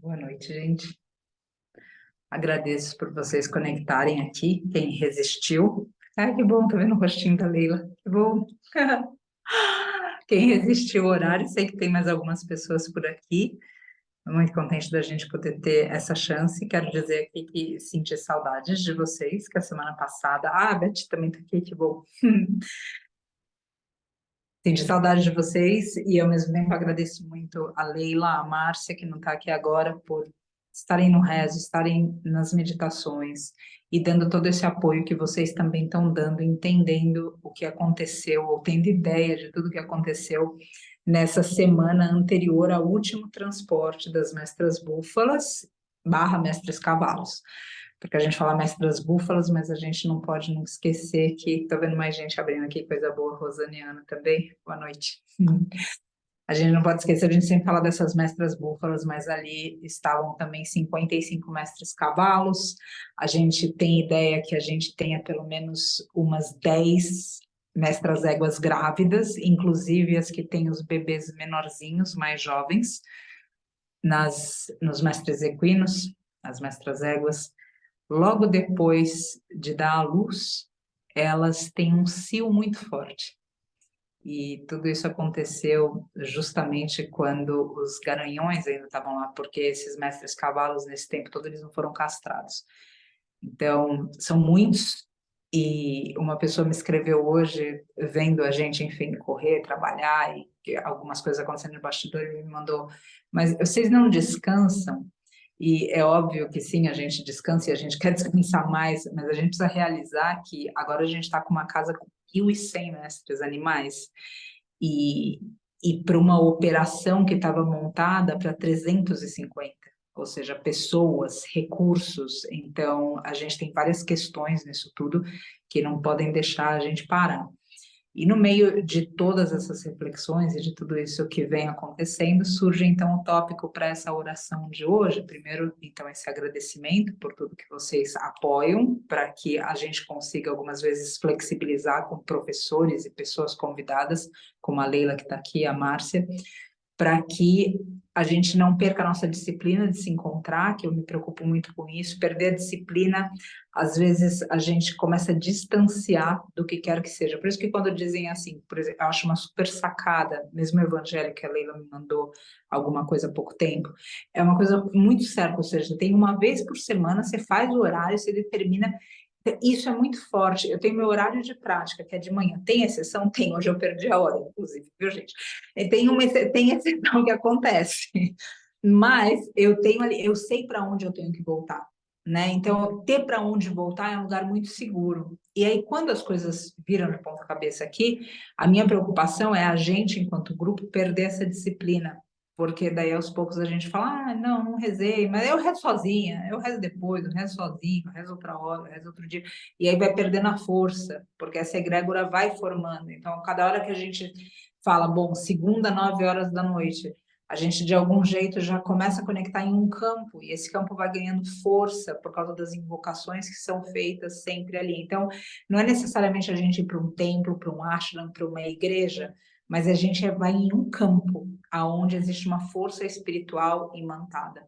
Boa noite, gente. Agradeço por vocês conectarem aqui, quem resistiu. Ai, que bom, tô vendo o rostinho da Leila. Que bom. Quem resistiu ao horário, sei que tem mais algumas pessoas por aqui. Estou muito contente da gente poder ter essa chance. Quero dizer aqui que senti saudades de vocês, que a semana passada... Ah, a Beth também tá aqui, que bom. Senti saudade de vocês e, ao mesmo tempo, agradeço muito a Leila, a Márcia, que não está aqui agora, por estarem no rezo, estarem nas meditações e dando todo esse apoio que vocês também estão dando, entendendo o que aconteceu, ou tendo ideia de tudo que aconteceu nessa semana anterior ao último transporte das mestras búfalas barra mestres cavalos, porque a gente fala mestras búfalas, mas a gente não pode nunca esquecer que estou vendo mais gente abrindo aqui, coisa boa, Rosaniana também, boa noite. A gente não pode esquecer, a gente sempre fala dessas mestras búfalas, mas ali estavam também 55 mestres cavalos. A gente tem ideia que a gente tenha pelo menos umas 10 mestras éguas grávidas, inclusive as que têm os bebês menorzinhos, mais jovens, nos mestres equinos, as mestras éguas. Logo depois de dar à luz, elas têm um cio muito forte. E tudo isso aconteceu justamente quando os garanhões ainda estavam lá, porque esses mestres cavalos, nesse tempo todo, eles não foram castrados. Então, são muitos, e uma pessoa me escreveu hoje, vendo a gente, enfim, correr, trabalhar, e algumas coisas acontecendo no bastidor, e me mandou, mas vocês não descansam? E é óbvio que sim, a gente descansa e a gente quer descansar mais, mas a gente precisa realizar que agora a gente está com uma casa com 1.100 mestres animais e, e para uma operação que estava montada para 350, ou seja, pessoas, recursos. Então, a gente tem várias questões nisso tudo que não podem deixar a gente parar. E no meio de todas essas reflexões e de tudo isso que vem acontecendo, surge então o tópico para essa oração de hoje. Primeiro, então, esse agradecimento por tudo que vocês apoiam, para que a gente consiga algumas vezes flexibilizar com professores e pessoas convidadas, como a Leila que está aqui, a Márcia, para que a gente não perca a nossa disciplina de se encontrar, que eu me preocupo muito com isso. Perder a disciplina, às vezes a gente começa a distanciar do que quer que seja. Por isso que quando dizem assim, por exemplo, eu acho uma super sacada, mesmo o evangelho que a Leila me mandou alguma coisa há pouco tempo, é uma coisa muito certa, ou seja, tem uma vez por semana, você faz o horário, você determina. Isso é muito forte. Eu tenho meu horário de prática, que é de manhã. Tem exceção? Tem. Hoje eu perdi a hora, inclusive, viu, gente? Tem exceção que acontece. Mas eu tenho ali, eu sei para onde eu tenho que voltar, né? Então, ter para onde voltar é um lugar muito seguro. E aí, quando as coisas viram de ponta cabeça aqui, a minha preocupação é a gente, enquanto grupo, perder essa disciplina, porque daí aos poucos a gente fala, ah, não, não rezei, mas eu rezo sozinha, eu rezo depois, eu rezo sozinho, eu rezo outra hora, eu rezo outro dia, e aí vai perdendo a força, porque essa egrégora vai formando. Então, cada hora que a gente fala, bom, segunda, 9 horas da noite, a gente de algum jeito já começa a conectar em um campo, e esse campo vai ganhando força por causa das invocações que são feitas sempre ali. Então, não é necessariamente a gente ir para um templo, para um ashram, para uma igreja, mas a gente vai em um campo aonde existe uma força espiritual imantada.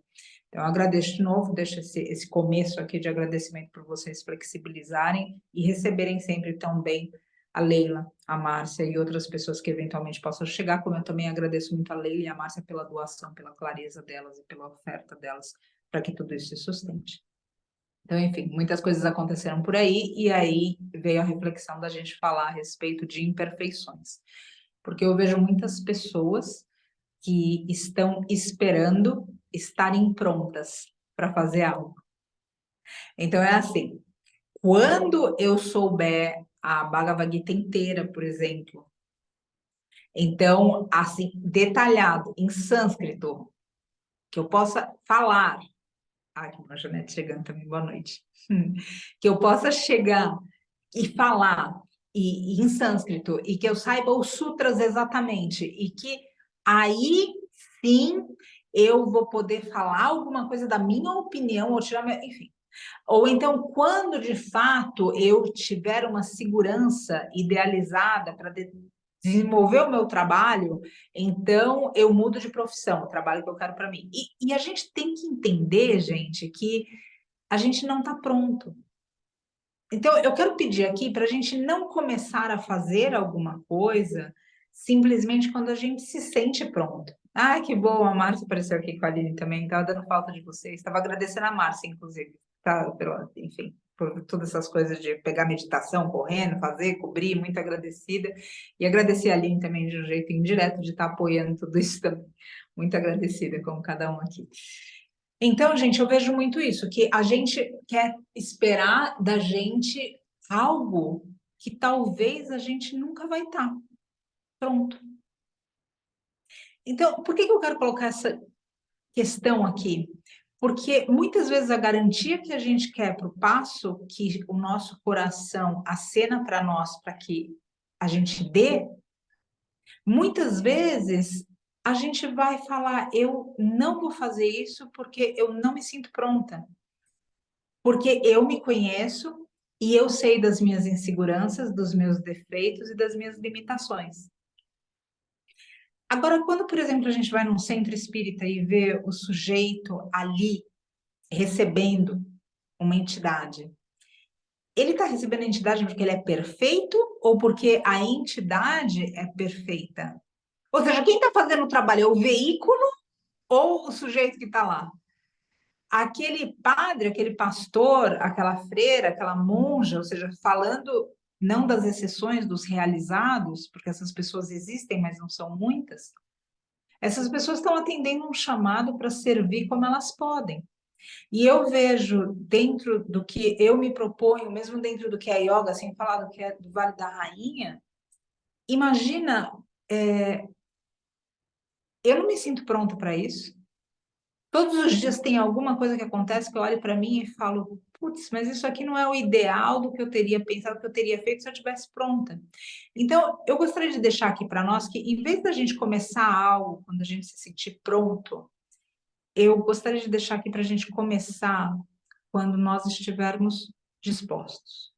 Então, eu agradeço de novo, deixo esse começo aqui de agradecimento por vocês flexibilizarem e receberem sempre tão bem a Leila, a Márcia e outras pessoas que eventualmente possam chegar, como eu também agradeço muito a Leila e a Márcia pela doação, pela clareza delas e pela oferta delas, para que tudo isso se sustente. Então, enfim, muitas coisas aconteceram por aí, e aí veio a reflexão da gente falar a respeito de imperfeições. Porque eu vejo muitas pessoas que estão esperando estarem prontas para fazer algo. Então, é assim, quando eu souber a Bhagavad Gita inteira, por exemplo, então, assim, detalhado, em sânscrito, que eu possa falar. Ai, que a Janete chegando também, boa noite. Que eu possa chegar e falar e em sânscrito, e que eu saiba os sutras exatamente, e que aí sim eu vou poder falar alguma coisa da minha opinião, ou tirar minha, enfim. Ou então, quando de fato eu tiver uma segurança idealizada para desenvolver o meu trabalho, então eu mudo de profissão, o trabalho que eu quero para mim. E a gente tem que entender, gente, que a gente não está pronto. Então, eu quero pedir aqui para a gente não começar a fazer alguma coisa simplesmente quando a gente se sente pronto. Ah, que bom, a Márcia apareceu aqui com a Aline também, estava dando falta de vocês. Estava agradecendo a Márcia, inclusive, tá? Enfim, por todas essas coisas de pegar meditação, correndo, fazer, cobrir, muito agradecida. E agradecer a Aline também de um jeito indireto de estar apoiando tudo isso também. Muito agradecida, como cada um aqui. Então, gente, eu vejo muito isso, que a gente quer esperar da gente algo que talvez a gente nunca vai estar pronto. Então, por que eu quero colocar essa questão aqui? Porque muitas vezes a garantia que a gente quer para o passo que o nosso coração acena para nós, para que a gente dê, muitas vezes a gente vai falar: eu não vou fazer isso porque eu não me sinto pronta. Porque eu me conheço e eu sei das minhas inseguranças, dos meus defeitos e das minhas limitações. Agora, quando, por exemplo, a gente vai num centro espírita e vê o sujeito ali recebendo uma entidade, ele está recebendo a entidade porque ele é perfeito ou porque a entidade é perfeita? Ou seja, quem está fazendo o trabalho é o veículo ou o sujeito que está lá? Aquele padre, aquele pastor, aquela freira, aquela monja, ou seja, falando não das exceções dos realizados, porque essas pessoas existem, mas não são muitas, essas pessoas estão atendendo um chamado para servir como elas podem. E eu vejo dentro do que eu me proponho, mesmo dentro do que é yoga, sem falar do que é do Vale da Rainha, imagina, eu não me sinto pronta para isso. Todos os dias tem alguma coisa que acontece que eu olho para mim e falo, putz, mas isso aqui não é o ideal do que eu teria pensado, que eu teria feito se eu tivesse pronta. Então, eu gostaria de deixar aqui para nós que, em vez da gente começar algo quando a gente se sentir pronto, eu gostaria de deixar aqui para a gente começar quando nós estivermos dispostos.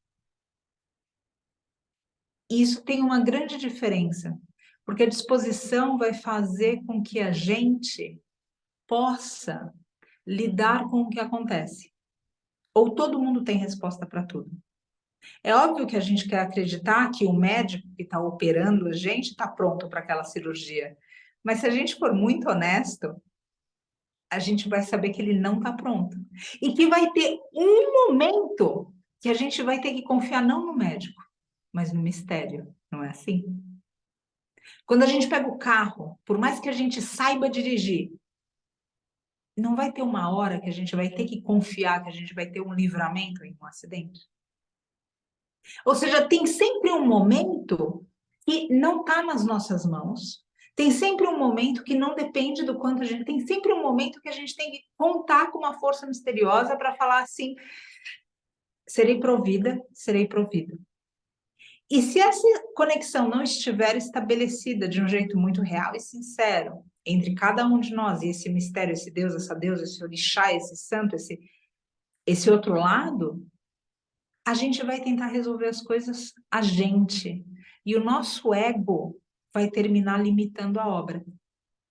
E isso tem uma grande diferença, porque a disposição vai fazer com que a gente possa lidar com o que acontece. Ou todo mundo tem resposta para tudo. É óbvio que a gente quer acreditar que o médico que está operando a gente está pronto para aquela cirurgia. Mas se a gente for muito honesto, a gente vai saber que ele não está pronto. E que vai ter um momento que a gente vai ter que confiar não no médico, mas no mistério. Não é assim? Quando a gente pega o carro, por mais que a gente saiba dirigir, não vai ter uma hora que a gente vai ter que confiar que a gente vai ter um livramento em um acidente? Ou seja, tem sempre um momento que não está nas nossas mãos, tem sempre um momento que não depende do quanto a gente. Tem sempre um momento que a gente tem que contar com uma força misteriosa para falar assim: serei provida, serei provida. E se essa conexão não estiver estabelecida de um jeito muito real e sincero entre cada um de nós, e esse mistério, esse Deus, essa deusa, esse orixá, esse santo, esse outro lado, a gente vai tentar resolver as coisas a gente. E o nosso ego vai terminar limitando a obra.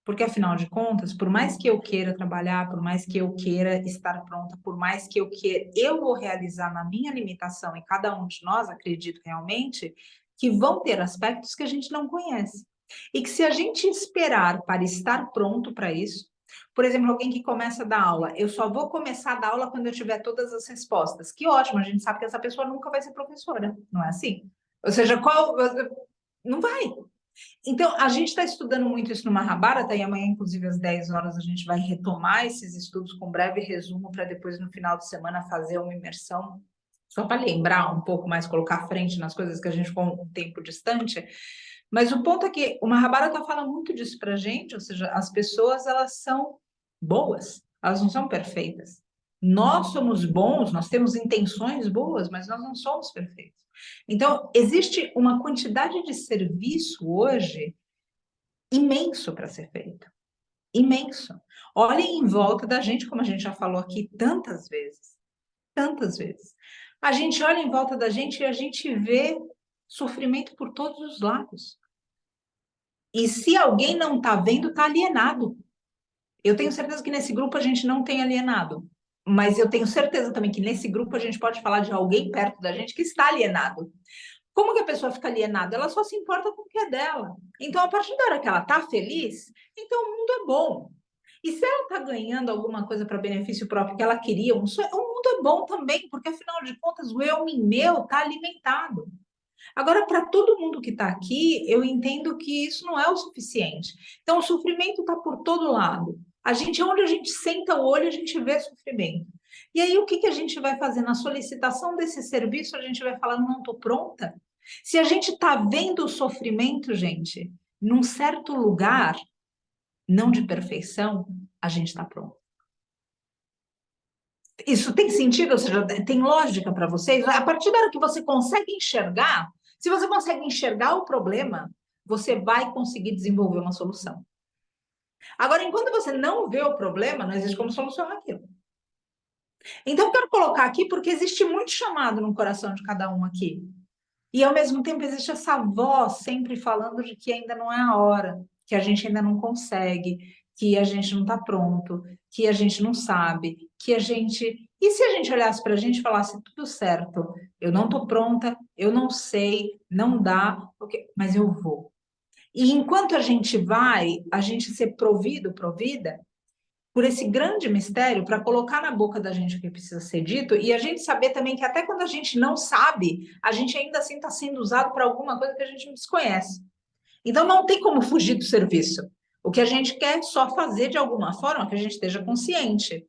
Porque, afinal de contas, por mais que eu queira trabalhar, por mais que eu queira estar pronta, por mais que eu queira, eu vou realizar na minha limitação, e cada um de nós, acredito realmente, que vão ter aspectos que a gente não conhece. E que se a gente esperar para estar pronto para isso, por exemplo, alguém que começa a dar aula, eu só vou começar a dar aula quando eu tiver todas as respostas. Que ótimo, a gente sabe que essa pessoa nunca vai ser professora, não é assim? Ou seja, não vai. Então, a gente está estudando muito isso no Mahabharata, e amanhã, inclusive, às 10 horas, a gente vai retomar esses estudos com breve resumo, para depois, no final de semana, fazer uma imersão, só para lembrar um pouco mais, colocar à frente nas coisas que a gente ficou um tempo distante. Mas o ponto é que o Mahabharata fala muito disso para a gente, ou seja, as pessoas, elas são boas, elas não são perfeitas. Nós somos bons, nós temos intenções boas, mas nós não somos perfeitos. Então, existe uma quantidade de serviço hoje imenso para ser feito. Imenso. Olhem em volta da gente, como a gente já falou aqui tantas vezes. Tantas vezes. A gente olha em volta da gente e a gente vê sofrimento por todos os lados. E se alguém não está vendo, está alienado. Eu tenho certeza que nesse grupo a gente não tem alienado. Mas eu tenho certeza também que nesse grupo a gente pode falar de alguém perto da gente que está alienado. Como que a pessoa fica alienada? Ela só se importa com o que é dela. Então, a partir da hora que ela está feliz, então o mundo é bom. E se ela está ganhando alguma coisa para benefício próprio que ela queria, o mundo é bom também, porque afinal de contas o eu, mim, meu está alimentado. Agora, para todo mundo que está aqui, eu entendo que isso não é o suficiente. Então, o sofrimento está por todo lado. Onde a gente senta o olho, a gente vê sofrimento. E aí, o que a gente vai fazer? Na solicitação desse serviço, a gente vai falar, não estou pronta? Se a gente está vendo o sofrimento, gente, num certo lugar, não de perfeição, a gente está pronto. Isso tem sentido? Ou seja, tem lógica para vocês? A partir da hora que você consegue enxergar, se você consegue enxergar o problema, você vai conseguir desenvolver uma solução. Agora, enquanto você não vê o problema, não existe como solucionar aquilo. Então, eu quero colocar aqui porque existe muito chamado no coração de cada um aqui. E, ao mesmo tempo, existe essa voz sempre falando de que ainda não é a hora, que a gente ainda não consegue, que a gente não está pronto, que a gente não sabe, que a gente... E se a gente olhasse para a gente e falasse, tudo certo, eu não estou pronta, eu não sei, não dá, mas eu vou. E enquanto a gente vai, a gente ser provida, por esse grande mistério para colocar na boca da gente o que precisa ser dito e a gente saber também que até quando a gente não sabe, a gente ainda assim está sendo usado para alguma coisa que a gente não desconhece. Então não tem como fugir do serviço. O que a gente quer é só fazer de alguma forma que a gente esteja consciente.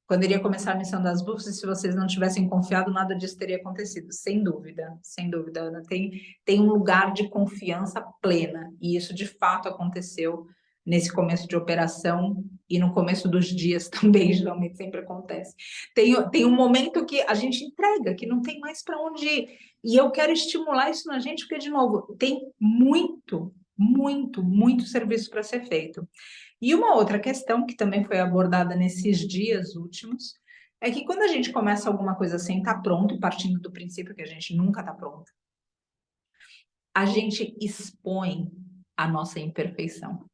Quando iria começar a missão das bússolas, se vocês não tivessem confiado, nada disso teria acontecido. Sem dúvida, sem dúvida. Ana. Tem um lugar de confiança plena. E isso, de fato, aconteceu nesse começo de operação e no começo dos dias também, geralmente sempre acontece. Tem um momento que a gente entrega, que não tem mais para onde ir. E eu quero estimular isso na gente, porque, de novo, tem muito, muito, muito serviço para ser feito. E uma outra questão que também foi abordada nesses dias últimos é que quando a gente começa alguma coisa sem estar pronto, partindo do princípio que a gente nunca está pronto, a gente expõe a nossa imperfeição.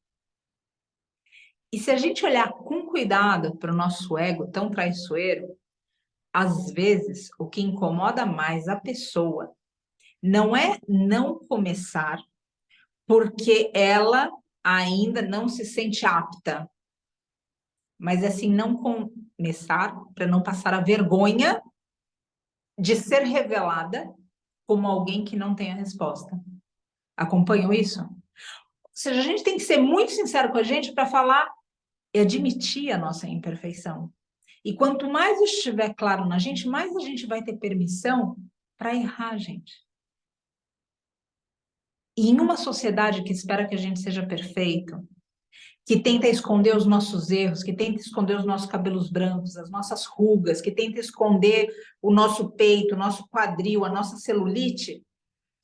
E se a gente olhar com cuidado para o nosso ego tão traiçoeiro, às vezes o que incomoda mais a pessoa não é não começar porque ela ainda não se sente apta, mas assim, não começar para não passar a vergonha de ser revelada como alguém que não tem a resposta. Acompanham isso? Ou seja, a gente tem que ser muito sincero com a gente para falar e admitir a nossa imperfeição. E quanto mais isso estiver claro na gente, mais a gente vai ter permissão para errar, gente. E em uma sociedade que espera que a gente seja perfeito, que tenta esconder os nossos erros, que tenta esconder os nossos cabelos brancos, as nossas rugas, que tenta esconder o nosso peito, o nosso quadril, a nossa celulite,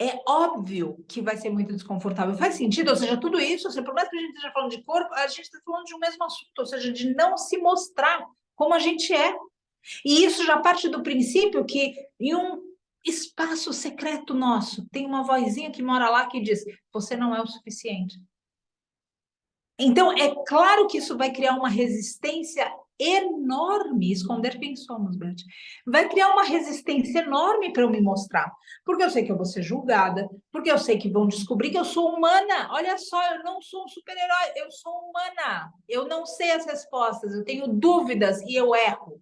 é óbvio que vai ser muito desconfortável. Faz sentido? Ou seja, tudo isso, ou seja, por mais que a gente esteja falando de corpo, a gente está falando de um mesmo assunto, ou seja, de não se mostrar como a gente é. E isso já parte do princípio que em um espaço secreto nosso, tem uma vozinha que mora lá que diz, você não é o suficiente. Então, é claro que isso vai criar uma resistência enorme, esconder quem somos, Beth. Vai criar uma resistência enorme para eu me mostrar. Porque eu sei que eu vou ser julgada, porque eu sei que vão descobrir que eu sou humana. Olha só, eu não sou um super-herói, eu sou humana. Eu não sei as respostas, eu tenho dúvidas e eu erro.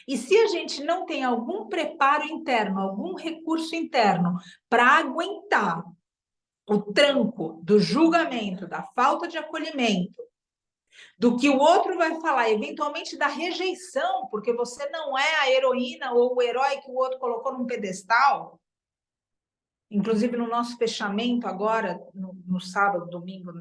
E se a gente não tem algum preparo interno, algum recurso interno para aguentar o tranco do julgamento, da falta de acolhimento, do que o outro vai falar, eventualmente da rejeição, porque você não é a heroína ou o herói que o outro colocou num pedestal. Inclusive, no nosso fechamento agora, no sábado, domingo,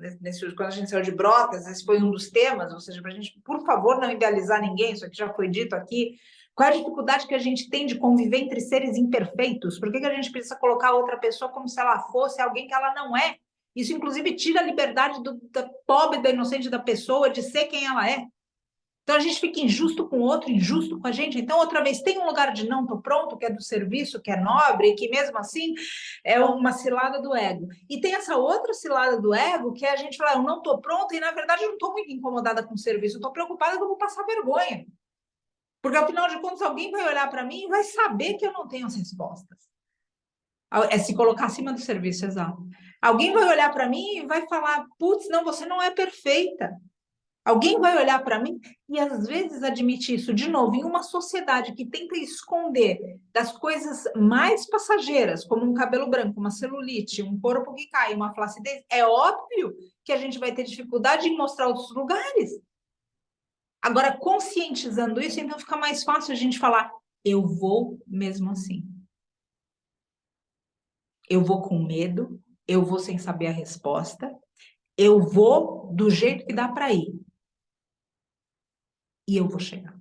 quando a gente saiu de Brotas, esse foi um dos temas, ou seja, para a gente, por favor, não idealizar ninguém, isso aqui já foi dito aqui, qual é a dificuldade que a gente tem de conviver entre seres imperfeitos? Por que a gente precisa colocar outra pessoa como se ela fosse alguém que ela não é? Isso, inclusive, tira a liberdade da pobre, da inocente da pessoa de ser quem ela é. Então, a gente fica injusto com o outro, injusto com a gente. Então, outra vez, tem um lugar de não estou pronto, que é do serviço, que é nobre, que mesmo assim é uma cilada do ego. E tem essa outra cilada do ego, que é a gente falar, eu não estou pronta, e na verdade eu não estou muito incomodada com o serviço, eu estou preocupada que eu vou passar vergonha. Porque, afinal de contas, alguém vai olhar para mim e vai saber que eu não tenho as respostas. É se colocar acima do serviço, exato. Alguém vai olhar para mim e vai falar, putz, não, você não é perfeita. Alguém vai olhar para mim e, às vezes, admitir isso de novo em uma sociedade que tenta esconder das coisas mais passageiras, como um cabelo branco, uma celulite, um corpo que cai, uma flacidez. É óbvio que a gente vai ter dificuldade em mostrar outros lugares. Agora, conscientizando isso, então fica mais fácil a gente falar, eu vou mesmo assim. Eu vou com medo, eu vou sem saber a resposta, eu vou do jeito que dá para ir. E eu vou chegar.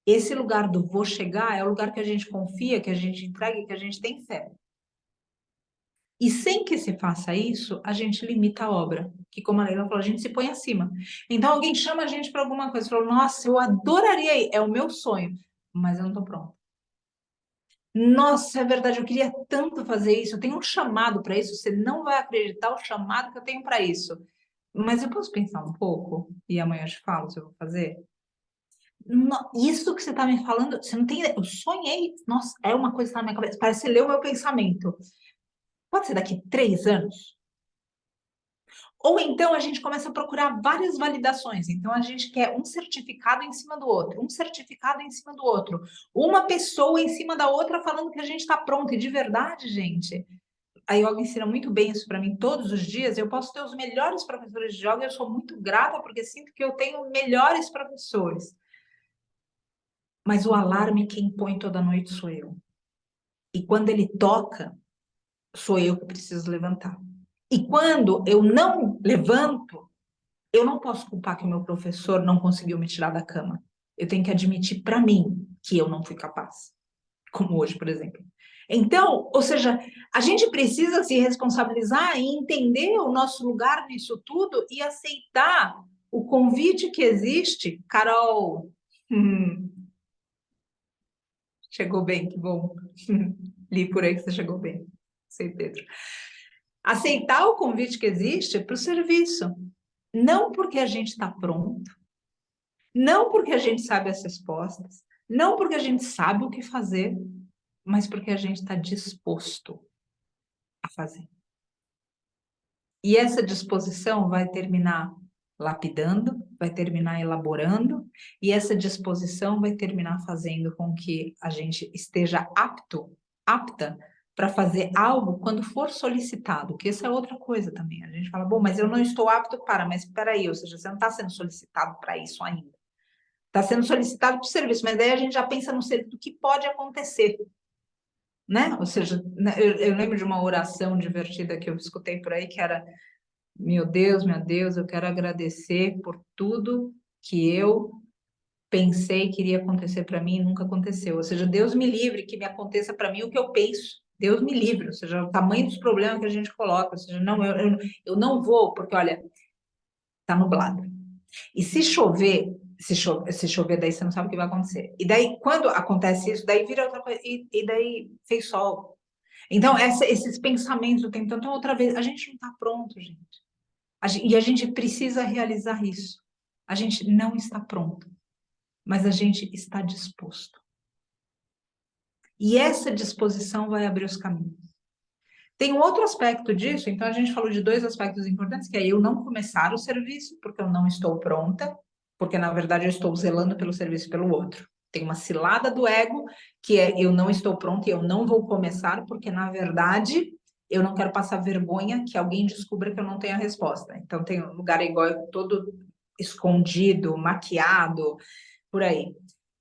Esse lugar do vou chegar é o lugar que a gente confia, que a gente entrega, que a gente tem fé. E sem que se faça isso, a gente limita a obra, que como a Leila falou, a gente se põe acima. Então alguém chama a gente para alguma coisa, fala, nossa, eu adoraria ir, é o meu sonho, mas eu não estou pronta. Nossa, é verdade, eu queria tanto fazer isso, eu tenho um chamado para isso, você não vai acreditar o chamado que eu tenho para isso. Mas eu posso pensar um pouco e amanhã eu te falo se eu vou fazer? Isso que você está me falando, você não tem ideia. Eu sonhei, nossa, é uma coisa que está na minha cabeça, parece ler o meu pensamento. Pode ser daqui 3 anos? Ou então a gente começa a procurar várias validações. Então a gente quer um certificado em cima do outro, um certificado em cima do outro, uma pessoa em cima da outra falando que a gente está pronto. E de verdade, gente, a yoga ensina muito bem isso para mim todos os dias. Eu posso ter os melhores professores de yoga, eu sou muito grata porque sinto que eu tenho melhores professores. Mas o alarme quem põe toda noite sou eu. E quando ele toca, sou eu que preciso levantar. E quando eu não levanto, eu não posso culpar que o meu professor não conseguiu me tirar da cama. Eu tenho que admitir para mim que eu não fui capaz. Como hoje, por exemplo. Então, ou seja, a gente precisa se responsabilizar e entender o nosso lugar nisso tudo e aceitar o convite que existe. Carol, chegou bem, que bom. Li por aí que você chegou bem. Sei, Pedro. Aceitar o convite que existe para o serviço. Não porque a gente está pronto, não porque a gente sabe as respostas, não porque a gente sabe o que fazer, mas porque a gente está disposto a fazer. E essa disposição vai terminar lapidando, vai terminar elaborando, e essa disposição vai terminar fazendo com que a gente esteja apta para fazer algo quando for solicitado, que essa é outra coisa também. A gente fala, bom, mas eu não estou apto para, mas espera aí, ou seja, você não está sendo solicitado para isso ainda. Está sendo solicitado para o serviço, mas daí a gente já pensa no serviço do que pode acontecer, né? Ou seja, eu lembro de uma oração divertida que eu escutei por aí, que era meu Deus, eu quero agradecer por tudo que eu pensei que iria acontecer para mim e nunca aconteceu. Ou seja, Deus me livre que me aconteça para mim o que eu penso. Deus me livre, ou seja, o tamanho dos problemas que a gente coloca. Ou seja, não, eu não vou, porque olha, tá nublado. E se chover, se chover, daí você não sabe o que vai acontecer. E daí, quando acontece isso, daí vira outra coisa, e daí fez sol. Então, esses pensamentos do tempo, então, outra vez, a gente não está pronto, gente. E a gente precisa realizar isso. A gente não está pronto, mas a gente está disposto. E essa disposição vai abrir os caminhos. Tem um outro aspecto disso, então a gente falou de 2 aspectos importantes, que é eu não começar o serviço, porque eu não estou pronta, porque na verdade eu estou zelando pelo serviço pelo outro. Tem uma cilada do ego, que é eu não estou pronta e eu não vou começar, porque na verdade eu não quero passar vergonha que alguém descubra que eu não tenho a resposta. Então tem um lugar igual todo escondido, maquiado, por aí.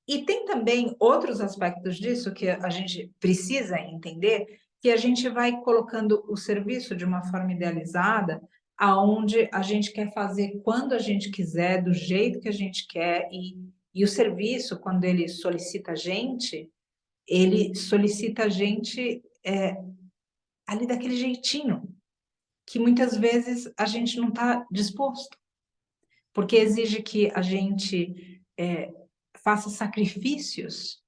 E tem também outros aspectos disso que a gente precisa entender, que a gente vai colocando o serviço de uma forma idealizada, aonde a gente quer fazer quando a gente quiser, do jeito que a gente quer, e o serviço, quando ele solicita a gente ali daquele jeitinho, que muitas vezes a gente não está disposto. porque exige que a gente faça sacrifícios,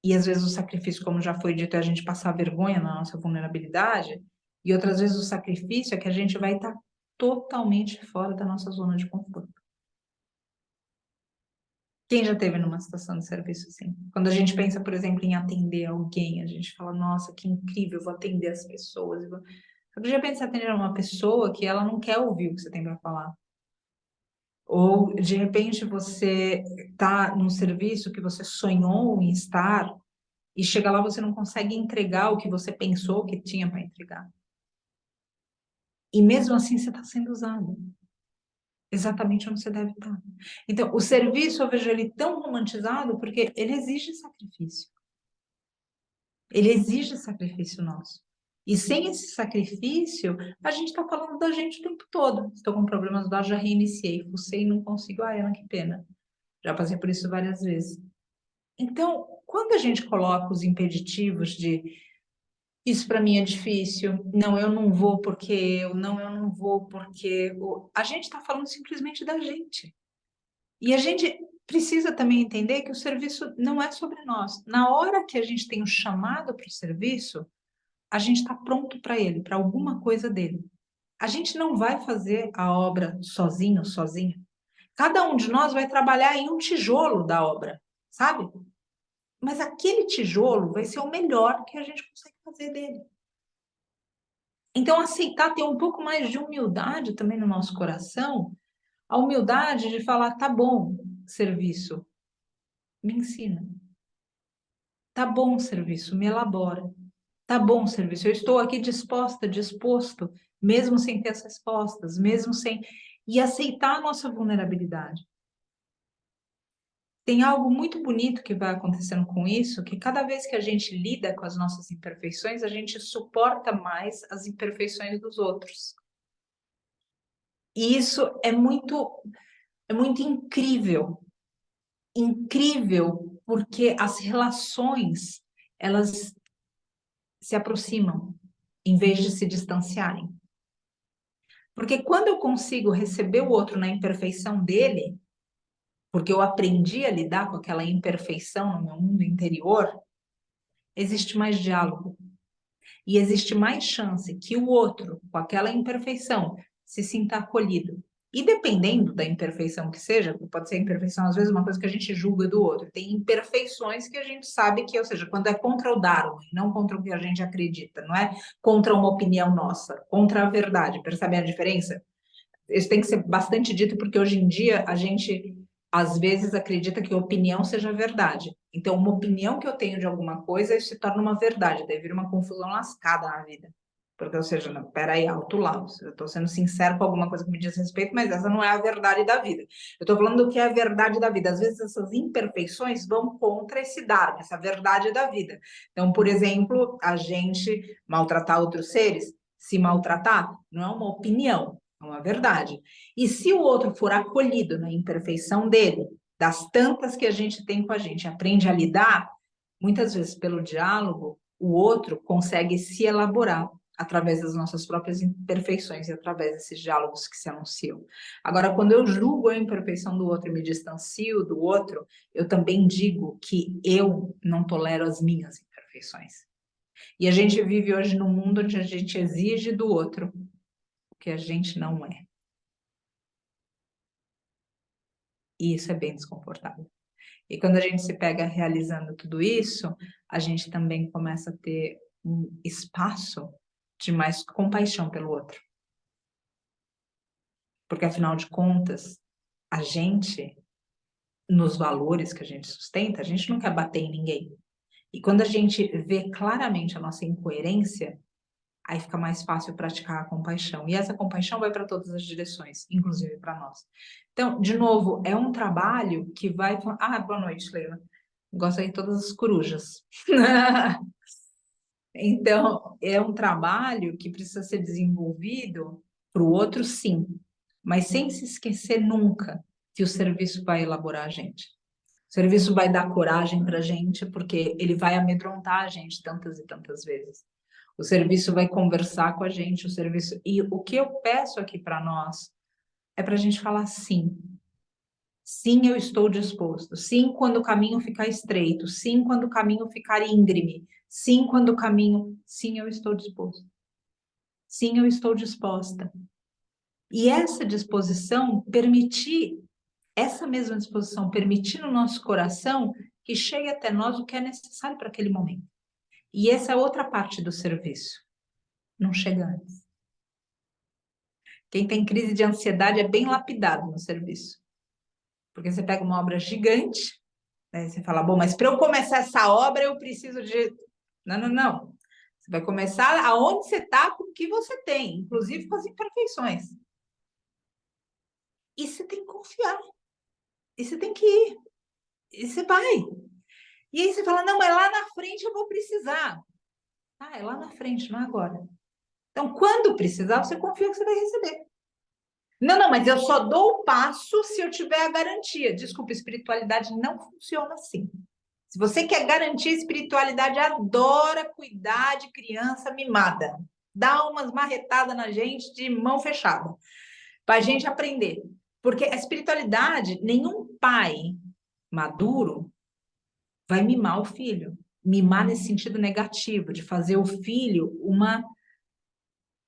e às vezes o sacrifício, como já foi dito, é a gente passar vergonha na nossa vulnerabilidade, e outras vezes o sacrifício é que a gente vai estar totalmente fora da nossa zona de conforto. Quem já teve numa situação de serviço assim? Quando a gente pensa, por exemplo, em atender alguém, a gente fala, nossa, que incrível, vou atender as pessoas. Você já pensa em atender uma pessoa que ela não quer ouvir o que você tem para falar? Ou, de repente, você está num serviço que você sonhou em estar e chega lá você não consegue entregar o que você pensou que tinha para entregar. E mesmo assim você está sendo usado. Exatamente onde você deve estar. Então, o serviço, eu vejo ele tão romantizado porque ele exige sacrifício. Ele exige sacrifício nosso. E sem esse sacrifício, a gente está falando da gente o tempo todo. Estou com problemas lá, já reiniciei, fucei e não consigo. Ai, Ana, que pena. Já passei por isso várias vezes. Então, quando a gente coloca os impeditivos de isso para mim é difícil, não, eu não vou porque não, eu não vou porque a gente está falando simplesmente da gente. E a gente precisa também entender que o serviço não é sobre nós. Na hora que a gente tem o chamado para o serviço, a gente está pronto para ele, para alguma coisa dele. A gente não vai fazer a obra sozinho, sozinha. Cada um de nós vai trabalhar em um tijolo da obra, sabe? Mas aquele tijolo vai ser o melhor que a gente consegue fazer dele. Então, aceitar, ter um pouco mais de humildade também no nosso coração, a humildade de falar, tá bom, serviço, me ensina. Tá bom, serviço, me elabora. Tá bom, serviço, eu estou aqui disposta, disposto, mesmo sem ter as respostas, mesmo sem... E aceitar a nossa vulnerabilidade. Tem algo muito bonito que vai acontecendo com isso, que cada vez que a gente lida com as nossas imperfeições, a gente suporta mais as imperfeições dos outros. E isso é muito incrível. Incrível, porque as relações, elas se aproximam, em vez de se distanciarem. Porque quando eu consigo receber o outro na imperfeição dele, porque eu aprendi a lidar com aquela imperfeição no meu mundo interior, existe mais diálogo. E existe mais chance que o outro, com aquela imperfeição, se sinta acolhido. E dependendo da imperfeição que seja, pode ser imperfeição, às vezes, uma coisa que a gente julga do outro. Tem imperfeições que a gente sabe que, ou seja, quando é contra o Darwin, não contra o que a gente acredita, não é contra uma opinião nossa, contra a verdade. Percebe a diferença? Isso tem que ser bastante dito, porque hoje em dia a gente, às vezes, acredita que a opinião seja verdade. Então, uma opinião que eu tenho de alguma coisa, isso se torna uma verdade, daí vira uma confusão lascada na vida. Porque, ou seja, não, peraí, alto lá, eu estou sendo sincero com alguma coisa que me diz respeito, mas essa não é a verdade da vida. Eu estou falando do que é a verdade da vida. Às vezes, essas imperfeições vão contra esse Dharma, essa verdade da vida. Então, por exemplo, a gente maltratar outros seres, se maltratar, não é uma opinião, é uma verdade. E se o outro for acolhido na imperfeição dele, das tantas que a gente tem com a gente, aprende a lidar, muitas vezes pelo diálogo, o outro consegue se elaborar através das nossas próprias imperfeições e através desses diálogos que se anunciam. Agora, quando eu julgo a imperfeição do outro e me distancio do outro, eu também digo que eu não tolero as minhas imperfeições. E a gente vive hoje num mundo onde a gente exige do outro o que a gente não é. E isso é bem desconfortável. E quando a gente se pega realizando tudo isso, a gente também começa a ter um espaço de mais compaixão pelo outro. Porque, afinal de contas, a gente, nos valores que a gente sustenta, a gente não quer bater em ninguém. E quando a gente vê claramente a nossa incoerência, aí fica mais fácil praticar a compaixão. E essa compaixão vai para todas as direções, inclusive para nós. Então, de novo, é um trabalho que vai... Ah, boa noite, Leila. Gosto aí de todas as corujas. Então, é um trabalho que precisa ser desenvolvido para o outro, sim, mas sem se esquecer nunca que o serviço vai elaborar a gente. O serviço vai dar coragem para a gente, porque ele vai amedrontar a gente tantas e tantas vezes. O serviço vai conversar com a gente, o serviço... E o que eu peço aqui para nós é para a gente falar sim. Sim, eu estou disposto. Sim, quando o caminho ficar estreito. Sim, quando o caminho ficar íngreme. Sim, quando o caminho. Sim, eu estou disposto. Sim, eu estou disposta. E essa disposição permitir, essa mesma disposição permitir no nosso coração que chegue até nós o que é necessário para aquele momento. E essa é outra parte do serviço. Não chega antes. Quem tem crise de ansiedade é bem lapidado no serviço. Porque você pega uma obra gigante, né, você fala, bom, mas para eu começar essa obra eu preciso de... Não, não, não. Você vai começar aonde você está, com o que você tem, inclusive com as imperfeições. E você tem que confiar. E você tem que ir. E você vai. E aí você fala, não, mas lá na frente eu vou precisar. Ah, é lá na frente, não é agora. Então, quando precisar, você confia que você vai receber. Não, não, mas eu só dou o passo se eu tiver a garantia. Desculpa, espiritualidade não funciona assim. Se você quer garantir, espiritualidade adora cuidar de criança mimada. Dá umas marretadas na gente de mão fechada, para a gente aprender. Porque a espiritualidade, nenhum pai maduro vai mimar o filho. Mimar nesse sentido negativo, de fazer o filho uma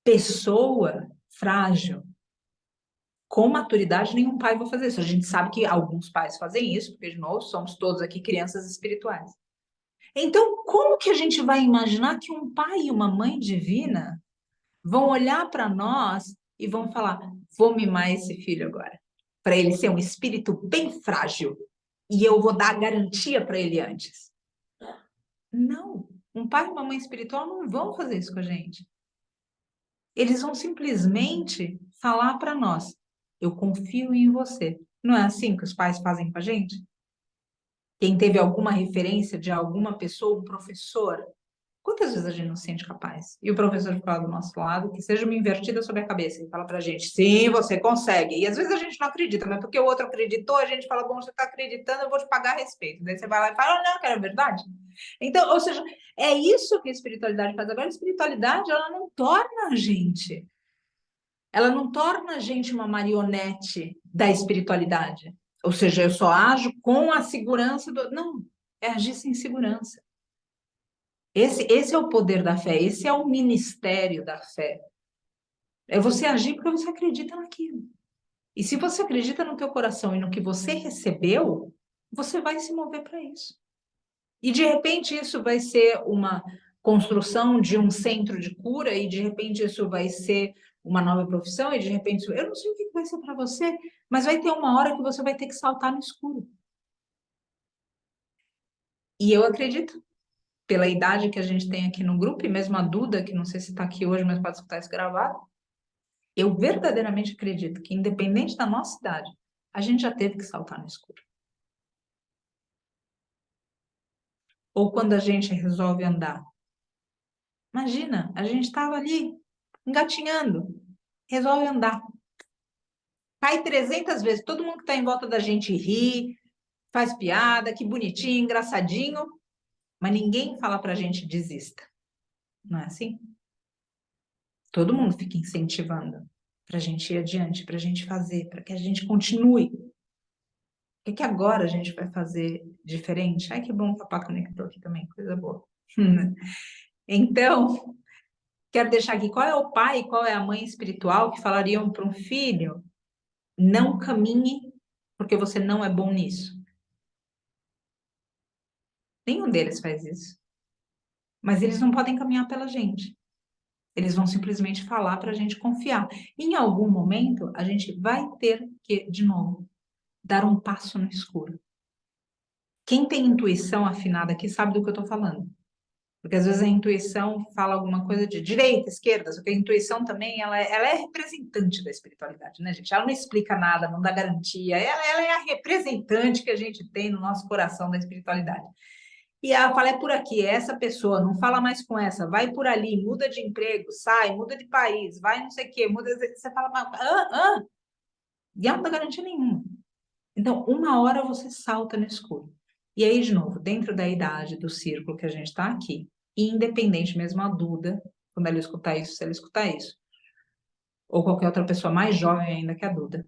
pessoa frágil. Com maturidade, nenhum pai vai fazer isso. A gente sabe que alguns pais fazem isso, porque, de novo, somos todos aqui crianças espirituais. Então, como que a gente vai imaginar que um pai e uma mãe divina vão olhar para nós e vão falar: vou mimar esse filho agora, para ele ser um espírito bem frágil e eu vou dar garantia para ele antes? Não, um pai e uma mãe espiritual não vão fazer isso com a gente. Eles vão simplesmente falar para nós: eu confio em você. Não é assim que os pais fazem com a gente? Quem teve alguma referência de alguma pessoa, um professor, quantas vezes a gente não se sente capaz? E o professor fica lá do nosso lado, que seja uma invertida sobre a cabeça e fala pra gente, sim, você consegue. E às vezes a gente não acredita, mas porque o outro acreditou, a gente fala, bom, você está acreditando, eu vou te pagar a respeito. Daí você vai lá e fala, não, que era verdade. Então, ou seja, é isso que a espiritualidade faz. Agora, a espiritualidade, ela não torna a gente, ela não torna a gente uma marionete da espiritualidade. Ou seja, eu só ajo com a segurança do... Não, é agir sem segurança. Esse é o poder da fé, esse é o ministério da fé. É você agir porque você acredita naquilo. E se você acredita no teu coração e no que você recebeu, você vai se mover para isso. E de repente isso vai ser uma construção de um centro de cura, e de repente isso vai ser uma nova profissão, e de repente eu não sei o que vai ser para você, mas vai ter uma hora que você vai ter que saltar no escuro. E eu acredito, pela idade que a gente tem aqui no grupo, e mesmo a Duda, que não sei se está aqui hoje, mas pode escutar isso gravado, eu verdadeiramente acredito que, independente da nossa idade, a gente já teve que saltar no escuro. Ou quando a gente resolve andar. Imagina, a gente estava ali, engatinhando, resolve andar. Cai 300 vezes, todo mundo que está em volta da gente ri, faz piada, que bonitinho, engraçadinho, mas ninguém fala para a gente desista. Não é assim? Todo mundo fica incentivando para a gente ir adiante, para a gente fazer, para que a gente continue. O que agora a gente vai fazer diferente? Ai, que bom que o Papá conectou aqui também, coisa boa. Então, quero deixar aqui qual é o pai e qual é a mãe espiritual que falariam para um filho: não caminhe porque você não é bom nisso. Nenhum deles faz isso. Mas eles não podem caminhar pela gente. Eles vão simplesmente falar para a gente confiar. Em algum momento, a gente vai ter que, de novo, dar um passo no escuro. Quem tem intuição afinada aqui sabe do que eu estou falando. Porque às vezes a intuição fala alguma coisa de direita, esquerda, só que a intuição também ela é representante da espiritualidade, né, gente? Ela não explica nada, não dá garantia, ela é a representante que a gente tem no nosso coração da espiritualidade. E ela fala, é por aqui, é essa pessoa, não fala mais com essa, vai por ali, muda de emprego, sai, muda de país, vai não sei o quê, muda. Você fala, e ela não dá garantia nenhuma. Então, uma hora você salta no escuro. E aí, de novo, dentro da idade do círculo que a gente está aqui, independente mesmo a Duda, quando ela escutar isso, se ela escutar isso, ou qualquer outra pessoa mais jovem ainda que a Duda.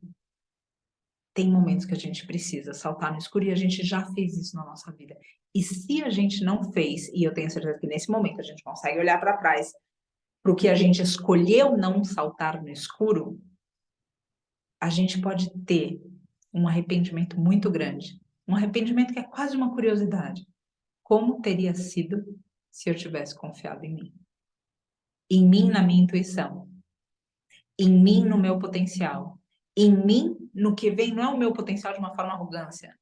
Tem momentos que a gente precisa saltar no escuro e a gente já fez isso na nossa vida. E se a gente não fez, e eu tenho certeza que nesse momento a gente consegue olhar para trás, para o que a gente escolheu não saltar no escuro, a gente pode ter um arrependimento muito grande. Um arrependimento que é quase uma curiosidade. Como teria sido se eu tivesse confiado em mim? Em mim, na minha intuição. Em mim, no meu potencial. Em mim, no que vem, não é o meu potencial de uma forma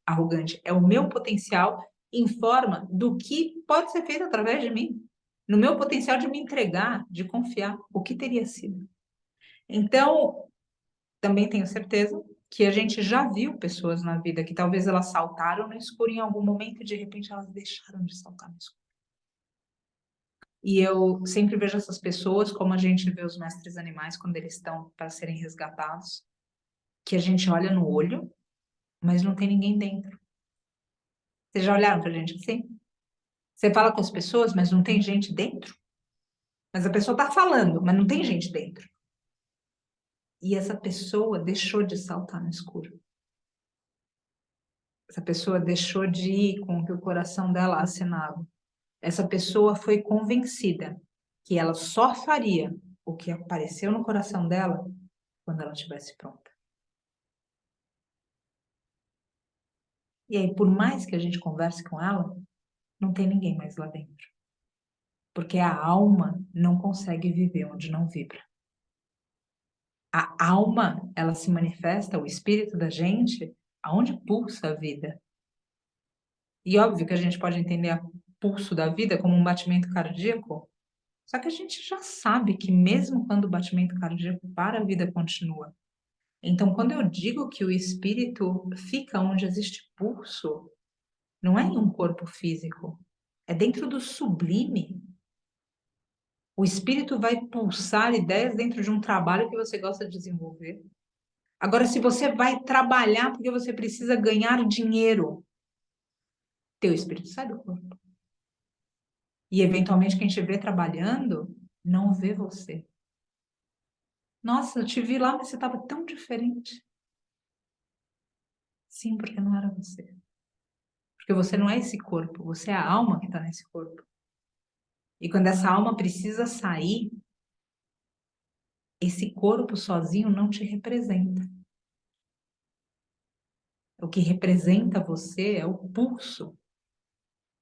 arrogante, é o meu potencial em forma do que pode ser feito através de mim. No meu potencial de me entregar, de confiar, o que teria sido. Então, também tenho certeza que a gente já viu pessoas na vida que talvez elas saltaram no escuro em algum momento e de repente elas deixaram de saltar no escuro. E eu sempre vejo essas pessoas como a gente vê os mestres animais quando eles estão para serem resgatados, que a gente olha no olho, mas não tem ninguém dentro. Vocês já olharam para a gente assim? Você fala com as pessoas, mas não tem gente dentro? Mas a pessoa está falando, mas não tem gente dentro. E essa pessoa deixou de saltar no escuro. Essa pessoa deixou de ir com o que o coração dela acenava. Essa pessoa foi convencida que ela só faria o que apareceu no coração dela quando ela estivesse pronta. E aí, por mais que a gente converse com ela, não tem ninguém mais lá dentro. Porque a alma não consegue viver onde não vibra. A alma, ela se manifesta, o espírito da gente, aonde pulsa a vida. E óbvio que a gente pode entender o pulso da vida como um batimento cardíaco, só que a gente já sabe que mesmo quando o batimento cardíaco para, a vida continua. Então, quando eu digo que o espírito fica onde existe pulso, não é em um corpo físico, é dentro do sublime. O espírito vai pulsar ideias dentro de um trabalho que você gosta de desenvolver. Agora, se você vai trabalhar porque você precisa ganhar dinheiro, teu espírito sai do corpo. E, eventualmente, quem te vê trabalhando, não vê você. Nossa, eu te vi lá, mas você estava tão diferente. Sim, porque não era você. Porque você não é esse corpo, você é a alma que está nesse corpo. E quando essa alma precisa sair, esse corpo sozinho não te representa. O que representa você é o pulso.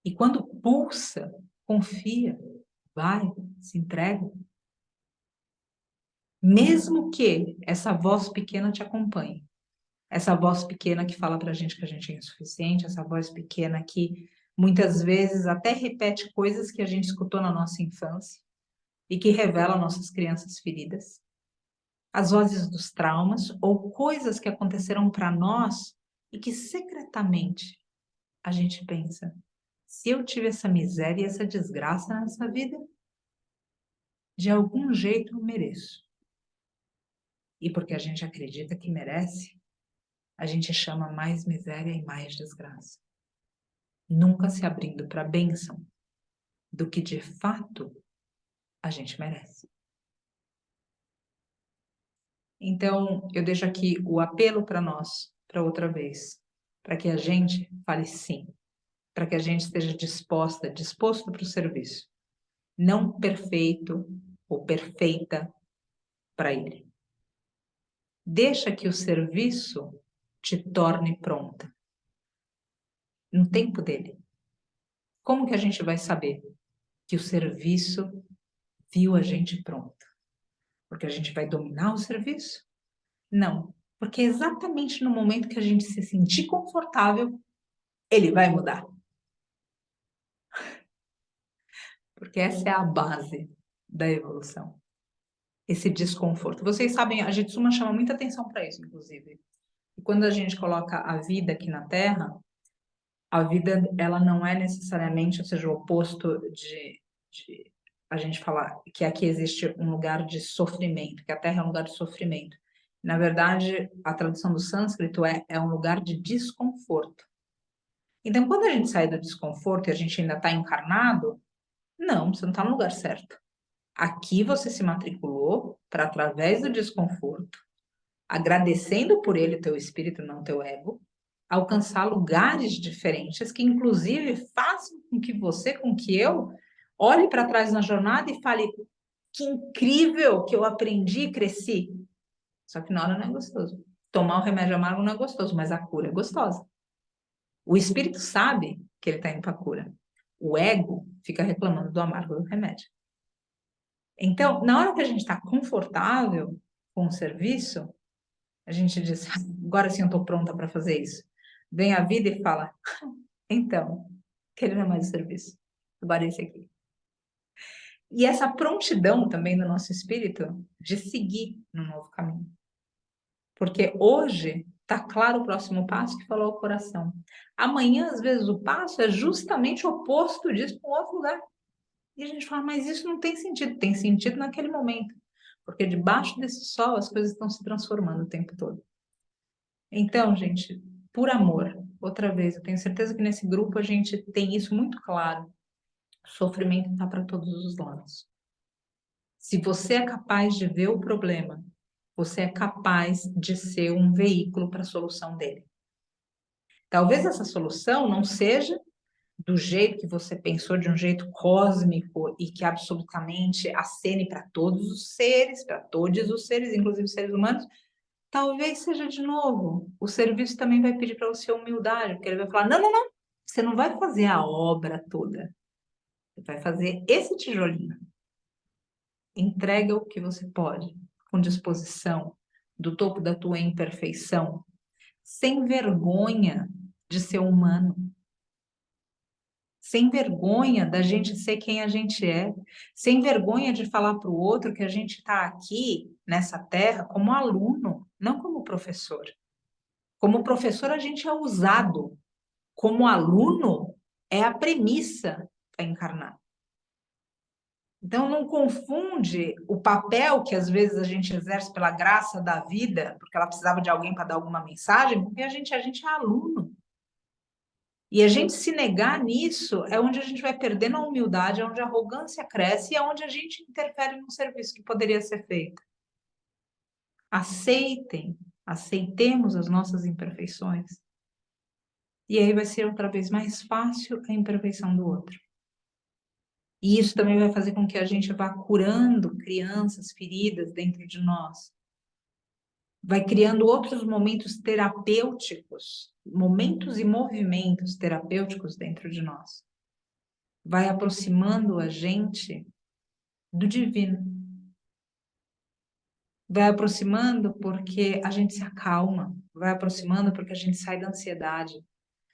E quando pulsa, confia, vai, se entrega. Mesmo que essa voz pequena te acompanhe. Essa voz pequena que fala pra gente que a gente é insuficiente, essa voz pequena que muitas vezes até repete coisas que a gente escutou na nossa infância e que revela nossas crianças feridas. As vozes dos traumas ou coisas que aconteceram para nós e que secretamente a gente pensa: se eu tive essa miséria e essa desgraça nessa vida, de algum jeito eu mereço. E porque a gente acredita que merece, a gente chama mais miséria e mais desgraça. Nunca se abrindo para a bênção do que de fato a gente merece. Então, eu deixo aqui o apelo para nós, para outra vez, para que a gente fale sim, para que a gente esteja disposto para o serviço, não perfeito ou perfeita para ele. Deixa que o serviço te torne pronta, no tempo dele. Como que a gente vai saber que o serviço viu a gente pronta? Porque a gente vai dominar o serviço? Não, porque exatamente no momento que a gente se sentir confortável, ele vai mudar. Porque essa é a base da evolução. Esse desconforto. Vocês sabem, a Jitsuma chama muita atenção para isso, inclusive. E quando a gente coloca a vida aqui na Terra, a vida, ela não é necessariamente, ou seja, o oposto de a gente falar que aqui existe um lugar de sofrimento, que a Terra é um lugar de sofrimento. Na verdade, a tradução do sânscrito é um lugar de desconforto. Então, quando a gente sai do desconforto e a gente ainda está encarnado, não, você não está no lugar certo. Aqui você se matriculou para, através do desconforto, agradecendo por ele o teu espírito, não o teu ego, alcançar lugares diferentes que, inclusive, façam com que você, com que eu, olhe para trás na jornada e fale: que incrível que eu aprendi e cresci. Só que na hora não é gostoso. Tomar o remédio amargo não é gostoso, mas a cura é gostosa. O espírito sabe que ele está indo para a cura. O ego fica reclamando do amargo do remédio. Então, na hora que a gente está confortável com o serviço, a gente diz: agora sim eu estou pronta para fazer isso. Vem a vida e fala: então, aquele não é mais o serviço, agora é esse aqui. E essa prontidão também do nosso espírito de seguir no novo caminho. Porque hoje está claro o próximo passo que falou o coração. Amanhã, às vezes, o passo é justamente o oposto disso para um outro lugar. E a gente fala: mas isso não tem sentido. Tem sentido naquele momento. Porque debaixo desse sol as coisas estão se transformando o tempo todo. Então, gente, por amor, outra vez, eu tenho certeza que nesse grupo a gente tem isso muito claro. O sofrimento está para todos os lados. Se você é capaz de ver o problema, você é capaz de ser um veículo para a solução dele. Talvez essa solução não seja do jeito que você pensou, de um jeito cósmico e que absolutamente acene para todos os seres, inclusive os seres humanos. Talvez seja de novo. O serviço também vai pedir para você humildade, porque ele vai falar: não, não, não, você não vai fazer a obra toda. Você vai fazer esse tijolinho. Entrega o que você pode, com disposição, do topo da tua imperfeição, sem vergonha de ser humano, sem vergonha da gente ser quem a gente é, sem vergonha de falar para o outro que a gente está aqui nessa terra como aluno, não como professor. Como professor, a gente é usado. Como aluno, é a premissa para encarnar. Então, não confunde o papel que às vezes a gente exerce pela graça da vida, porque ela precisava de alguém para dar alguma mensagem, porque a gente é aluno. E a gente se negar nisso é onde a gente vai perdendo a humildade, é onde a arrogância cresce e é onde a gente interfere no serviço que poderia ser feito. Aceitemos as nossas imperfeições. E aí vai ser outra vez mais fácil a imperfeição do outro. E isso também vai fazer com que a gente vá curando crianças feridas dentro de nós. Vai criando outros momentos terapêuticos, momentos e movimentos terapêuticos dentro de nós. Vai aproximando a gente do divino. Vai aproximando porque a gente se acalma. Vai aproximando porque a gente sai da ansiedade.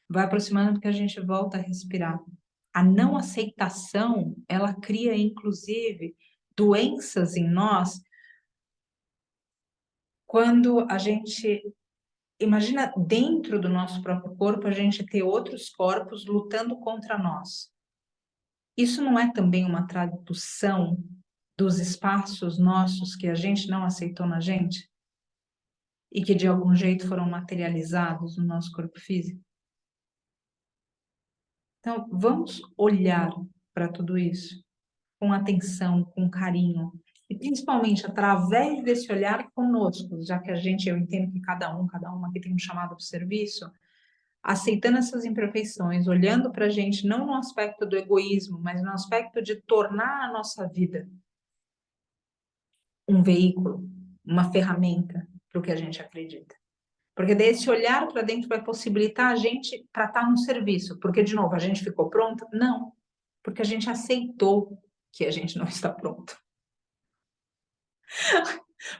Vai aproximando porque a gente volta a respirar. A não aceitação, ela cria, inclusive, doenças em nós. Quando a gente imagina dentro do nosso próprio corpo a gente ter outros corpos lutando contra nós. Isso não é também uma tradução dos espaços nossos que a gente não aceitou na gente? E que de algum jeito foram materializados no nosso corpo físico? Então, vamos olhar para tudo isso com atenção, com carinho, e principalmente através desse olhar conosco, já que eu entendo que cada uma aqui tem um chamado para o serviço, aceitando essas imperfeições, olhando para a gente não no aspecto do egoísmo, mas no aspecto de tornar a nossa vida um veículo, uma ferramenta para o que a gente acredita. Porque daí esse olhar para dentro vai possibilitar a gente para estar no serviço. Porque, de novo, a gente ficou pronto? Não. Porque a gente aceitou que a gente não está pronto.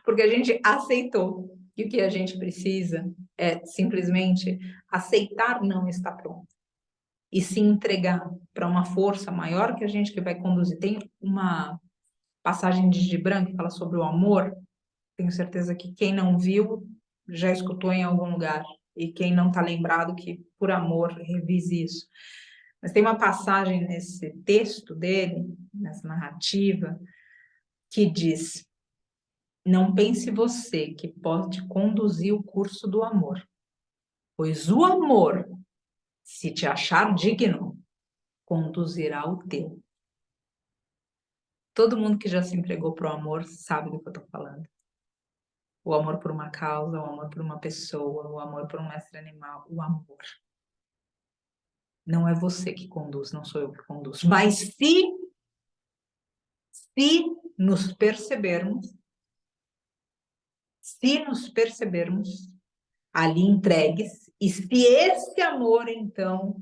Porque a gente aceitou. E o que a gente precisa é simplesmente aceitar não estar pronto. E se entregar para uma força maior que a gente que vai conduzir. Tem uma passagem de Gibran que fala sobre o amor. Tenho certeza que quem não viu já escutou em algum lugar. E quem não está lembrado que, por amor, revise isso. Mas tem uma passagem nesse texto dele, nessa narrativa, que diz: não pense você que pode conduzir o curso do amor, pois o amor, se te achar digno, conduzirá o teu. Todo mundo que já se entregou para o amor sabe do que eu estou falando. O amor por uma causa, o amor por uma pessoa, o amor por um mestre animal, o amor. Não é você que conduz, não sou eu que conduzo. Mas se nos percebermos, ali entregues, e se esse amor, então,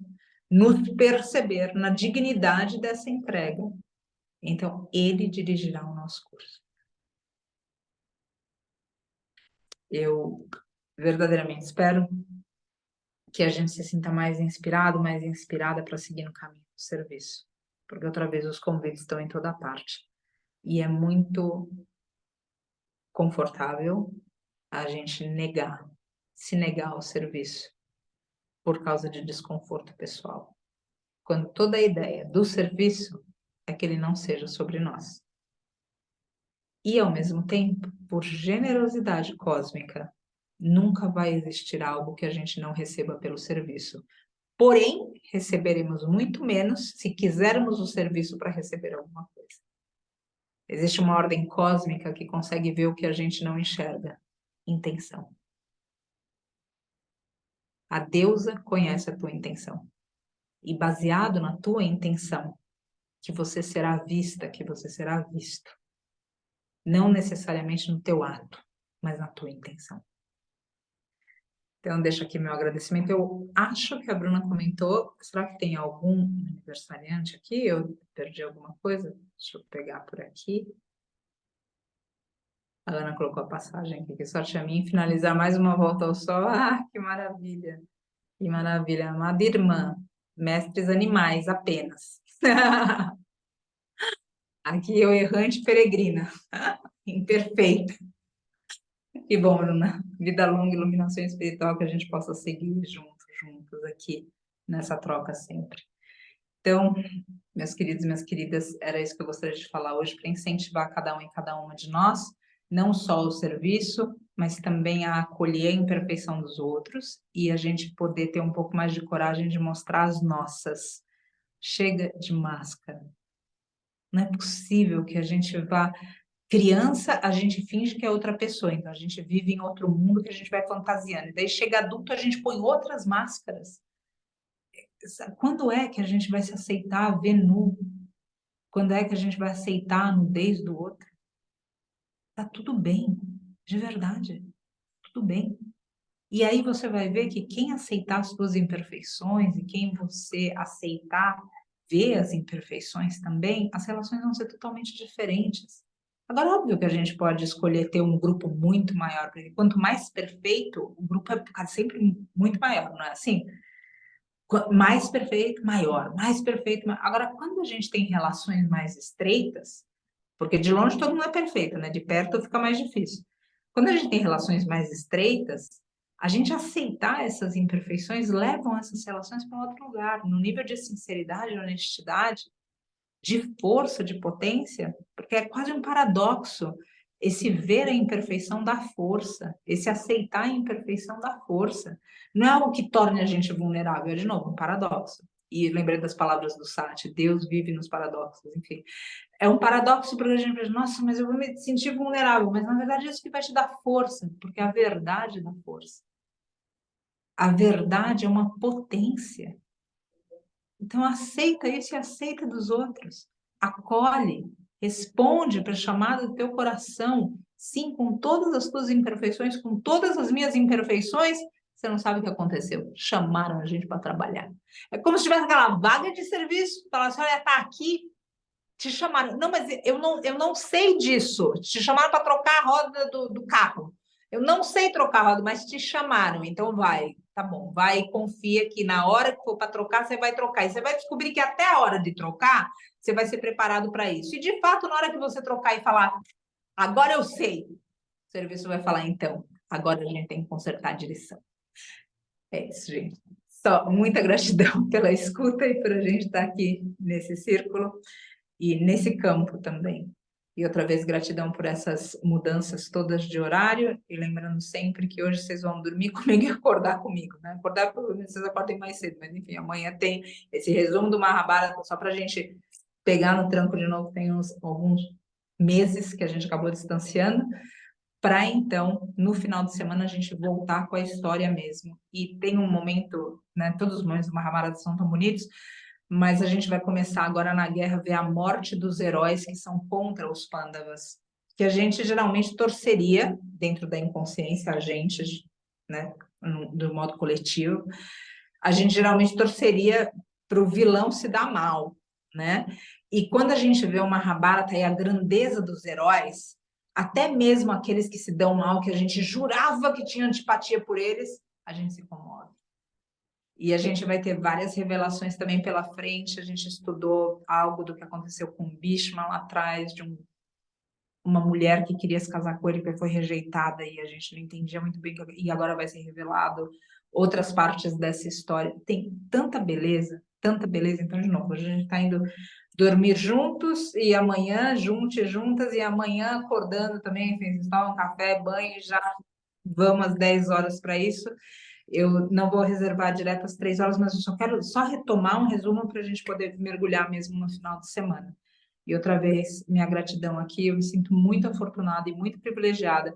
nos perceber na dignidade dessa entrega, então ele dirigirá o nosso curso. Eu verdadeiramente espero que a gente se sinta mais inspirado, mais inspirada para seguir no caminho do serviço, porque outra vez os convites estão em toda parte. E é muito confortável a gente se negar ao serviço por causa de desconforto pessoal. Quando toda a ideia do serviço é que ele não seja sobre nós. E, ao mesmo tempo, por generosidade cósmica, nunca vai existir algo que a gente não receba pelo serviço. Porém, receberemos muito menos se quisermos o serviço para receber alguma coisa. Existe uma ordem cósmica que consegue ver o que a gente não enxerga. Intenção. A deusa conhece a tua intenção. E baseado na tua intenção, que você será vista, que você será visto. Não necessariamente no teu ato, mas na tua intenção. Então, deixo aqui meu agradecimento. Eu acho que a Bruna comentou. Será que tem algum aniversariante aqui? Eu perdi alguma coisa? Deixa eu pegar por aqui. A Ana colocou a passagem aqui. Que sorte a mim finalizar mais uma volta ao sol. Ah, que maravilha! Que maravilha. Amada irmã, mestres animais apenas. Aqui eu errante peregrina, imperfeita. Que bom, Bruna. Vida longa, iluminação espiritual, que a gente possa seguir juntos aqui, nessa troca sempre. Então, meus queridos e minhas queridas, era isso que eu gostaria de falar hoje, para incentivar cada um e cada uma de nós, não só o serviço, mas também a acolher a imperfeição dos outros e a gente poder ter um pouco mais de coragem de mostrar as nossas. Chega de máscara. Não é possível que a gente vá. Criança, a gente finge que é outra pessoa, então a gente vive em outro mundo que a gente vai fantasiando. E daí chega adulto, a gente põe outras máscaras. Quando é que a gente vai se aceitar ver nu? Quando é que a gente vai aceitar a nudez do outro? Tá tudo bem, de verdade, tudo bem. E aí você vai ver que quem aceitar as suas imperfeições e quem você aceitar ver as imperfeições também, as relações vão ser totalmente diferentes. Agora, óbvio que a gente pode escolher ter um grupo muito maior, porque quanto mais perfeito, o grupo é sempre muito maior, não é assim? Mais perfeito, maior, mais perfeito. Agora, quando a gente tem relações mais estreitas, porque de longe todo mundo é perfeito, né? De perto fica mais difícil. Quando a gente tem relações mais estreitas, a gente aceitar essas imperfeições levam essas relações para um outro lugar, no nível de sinceridade, honestidade, de força, de potência, porque é quase um paradoxo esse ver a imperfeição da força, esse aceitar a imperfeição da força. Não é algo que torne a gente vulnerável, é de novo um paradoxo. E lembrei das palavras do Sati, Deus vive nos paradoxos, enfim. É um paradoxo para a gente pensar, nossa, mas eu vou me sentir vulnerável, mas na verdade é isso que vai te dar força, porque a verdade dá força. A verdade é uma potência. Então aceita isso e aceita dos outros. Acolhe, responde para a chamada do teu coração. Sim, com todas as tuas imperfeições, com todas as minhas imperfeições, você não sabe o que aconteceu. Chamaram a gente para trabalhar. É como se tivesse aquela vaga de serviço, falasse, olha, tá aqui, te chamaram. Não, mas eu não sei disso. Te chamaram para trocar a roda do carro. Eu não sei trocar a roda, mas te chamaram, então vai. Tá bom, vai e confia que na hora que for para trocar, você vai trocar. E você vai descobrir que até a hora de trocar, você vai ser preparado para isso. E de fato, na hora que você trocar e falar, agora eu sei, o serviço vai falar, então, agora a gente tem que consertar a direção. É isso, gente. Só muita gratidão pela escuta e por a gente estar aqui nesse círculo e nesse campo também. E outra vez, gratidão por essas mudanças todas de horário, e lembrando sempre que hoje vocês vão dormir comigo e acordar comigo, né? Acordar, provavelmente vocês acordem mais cedo, mas enfim, amanhã tem esse resumo do Mahabharata, só para a gente pegar no tranco de novo, tem alguns meses que a gente acabou distanciando, para então, no final de semana, a gente voltar com a história mesmo. E tem um momento, né, todos os momentos do Mahabharata são tão bonitos, mas a gente vai começar agora na guerra a ver a morte dos heróis que são contra os Pandavas, que a gente geralmente torceria, dentro da inconsciência, a gente, né, do modo coletivo, a gente geralmente torceria para o vilão se dar mal, né? E quando a gente vê o Mahabharata e a grandeza dos heróis, até mesmo aqueles que se dão mal, que a gente jurava que tinha antipatia por eles, a gente se comove. E a gente vai ter várias revelações também pela frente. A gente estudou algo do que aconteceu com o Bhishma lá atrás, de uma mulher que queria se casar com ele, que foi rejeitada, e a gente não entendia muito bem, e agora vai ser revelado outras partes dessa história. Tem tanta beleza, tanta beleza. Então, de novo, a gente está indo dormir juntos, e amanhã juntos e juntas, e amanhã acordando também, enfim, tomar um café, banho, e já vamos às 10 horas para isso. Eu não vou reservar direto às 3 horas, mas eu só quero retomar um resumo para a gente poder mergulhar mesmo no final de semana. E outra vez, minha gratidão aqui, eu me sinto muito afortunada e muito privilegiada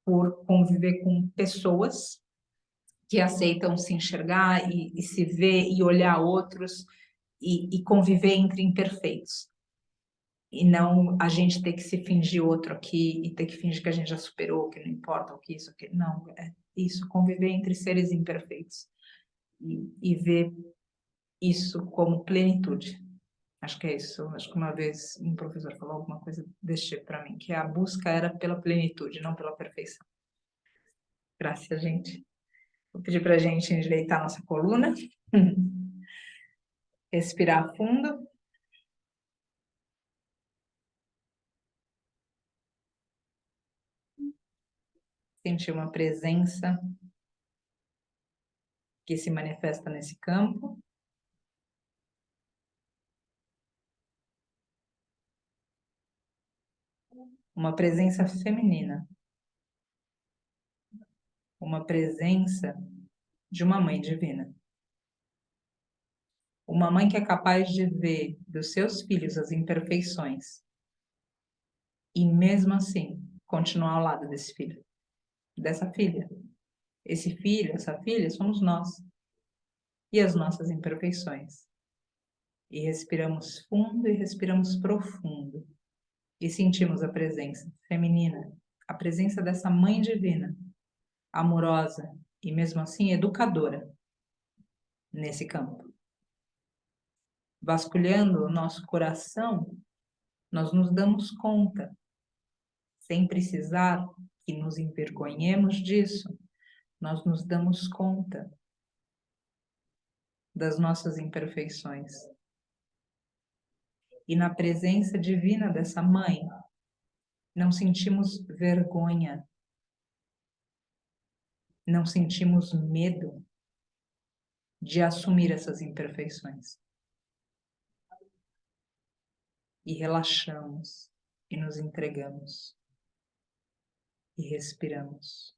por conviver com pessoas que aceitam se enxergar e se ver e olhar outros e conviver entre imperfeitos. E não a gente ter que se fingir outro aqui e ter que fingir que a gente já superou, que não importa o que isso, aqui. Não, é isso, conviver entre seres imperfeitos e ver isso como plenitude. Acho que é isso. Acho que uma vez um professor falou alguma coisa desse tipo para mim, que a busca era pela plenitude, não pela perfeição. Graças, gente. Vou pedir para a gente endireitar nossa coluna. Respirar fundo. Sentir uma presença que se manifesta nesse campo. Uma presença feminina. Uma presença de uma mãe divina. Uma mãe que é capaz de ver dos seus filhos as imperfeições e, mesmo assim, continuar ao lado desse filho, dessa filha. Esse filho, essa filha, somos nós e as nossas imperfeições. E respiramos fundo e respiramos profundo. E sentimos a presença feminina, a presença dessa mãe divina, amorosa e, mesmo assim, educadora nesse campo. Vasculhando o nosso coração, nós nos damos conta, sem precisar que nos envergonhemos disso, nós nos damos conta das nossas imperfeições. E na presença divina dessa mãe, não sentimos vergonha, não sentimos medo de assumir essas imperfeições. E relaxamos, e nos entregamos, e respiramos.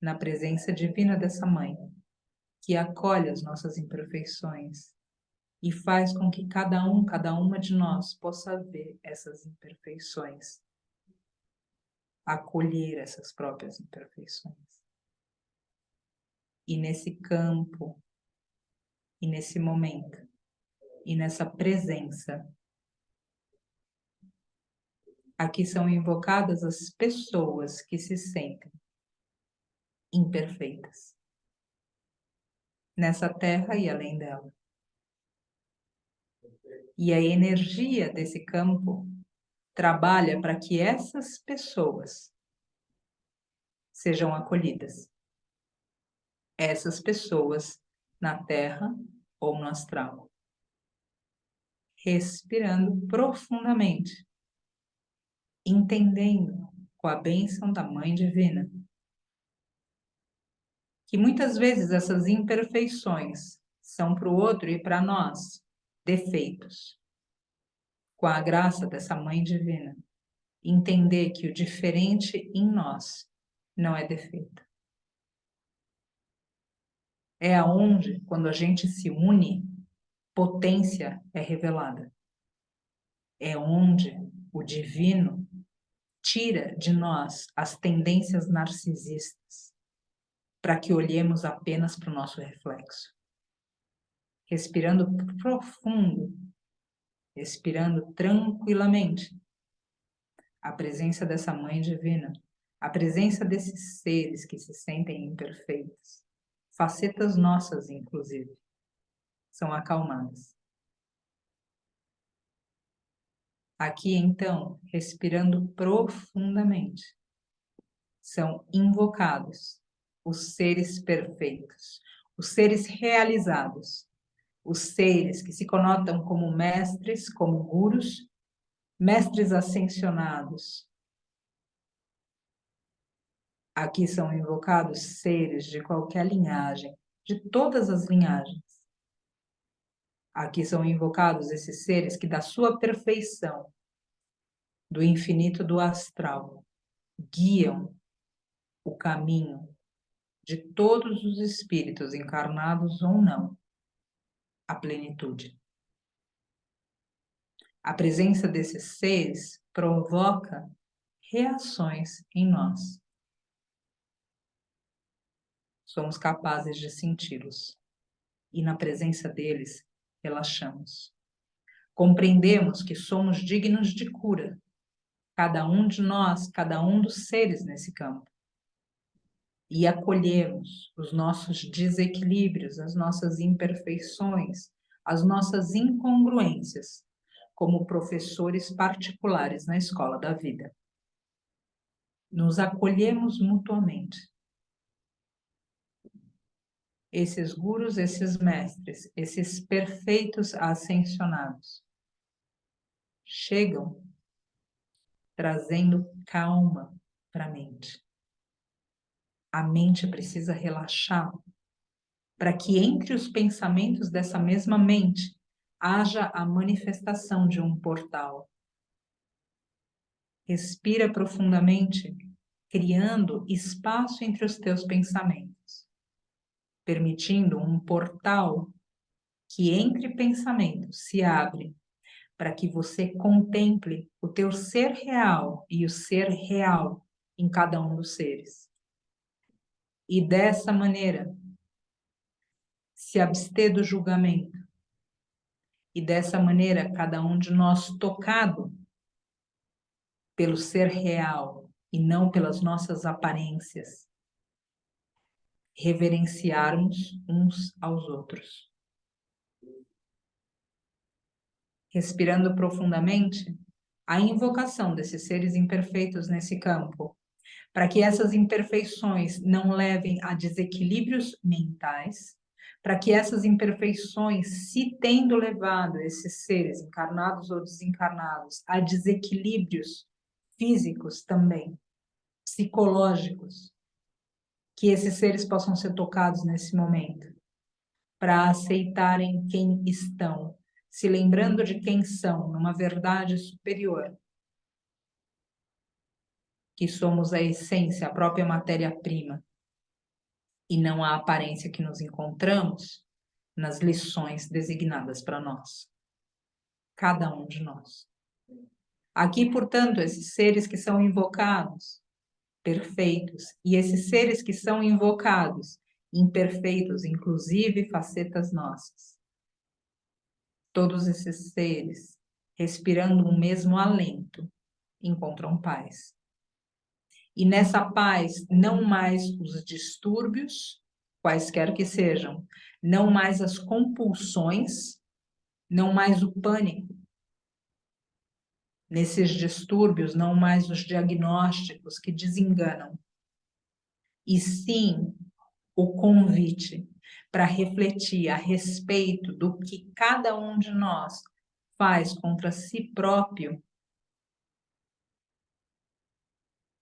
Na presença divina dessa mãe, que acolhe as nossas imperfeições e faz com que cada uma de nós possa ver essas imperfeições, acolher essas próprias imperfeições. E nesse campo, e nesse momento, e nessa presença, aqui são invocadas as pessoas que se sentem imperfeitas, nessa terra e além dela. E a energia desse campo trabalha para que essas pessoas sejam acolhidas. Essas pessoas na terra ou no astral. Respirando profundamente, entendendo com a bênção da Mãe Divina que muitas vezes essas imperfeições são para o outro e para nós defeitos. Com a graça dessa Mãe Divina, entender que o diferente em nós não é defeito. É aonde, quando a gente se une, potência é revelada. é onde o divino tira de nós as tendências narcisistas para que olhemos apenas para o nosso reflexo. Respirando profundo, respirando tranquilamente, a presença dessa Mãe Divina, a presença desses seres que se sentem imperfeitos, facetas nossas, inclusive, são acalmadas. Aqui, então, respirando profundamente, são invocados os seres perfeitos, os seres realizados, os seres que se conotam como mestres, como gurus, mestres ascensionados. Aqui são invocados seres de qualquer linhagem, de todas as linhagens. Aqui são invocados esses seres que, da sua perfeição, do infinito do astral, guiam o caminho de todos os espíritos, encarnados ou não, à plenitude. A presença desses seres provoca reações em nós. Somos capazes de senti-los. E na presença deles, relaxamos. Compreendemos que somos dignos de cura, cada um de nós, cada um dos seres nesse campo. E acolhemos os nossos desequilíbrios, as nossas imperfeições, as nossas incongruências, como professores particulares na escola da vida. Nos acolhemos mutuamente. Esses gurus, esses mestres, esses perfeitos ascensionados, chegam trazendo calma para a mente. A mente precisa relaxar para que entre os pensamentos dessa mesma mente haja a manifestação de um portal. Respira profundamente, criando espaço entre os teus pensamentos, permitindo um portal que entre pensamentos se abre para que você contemple o teu ser real e o ser real em cada um dos seres. E dessa maneira, se abster do julgamento. E dessa maneira, cada um de nós tocado pelo ser real e não pelas nossas aparências, reverenciarmos uns aos outros. Respirando profundamente, a invocação desses seres imperfeitos nesse campo, para que essas imperfeições não levem a desequilíbrios mentais, para que essas imperfeições, se tendo levado esses seres, encarnados ou desencarnados, a desequilíbrios físicos também, psicológicos, que esses seres possam ser tocados nesse momento, para aceitarem quem estão, se lembrando de quem são, numa verdade superior, que somos a essência, a própria matéria-prima, e não a aparência que nos encontramos nas lições designadas para nós. Cada um de nós. Aqui, portanto, esses seres que são invocados, perfeitos, e esses seres que são invocados, imperfeitos, inclusive facetas nossas. Todos esses seres, respirando um mesmo alento, encontram paz. E nessa paz, não mais os distúrbios, quaisquer que sejam, não mais as compulsões, não mais o pânico. Nesses distúrbios, não mais os diagnósticos que desenganam. E sim o convite para refletir a respeito do que cada um de nós faz contra si próprio,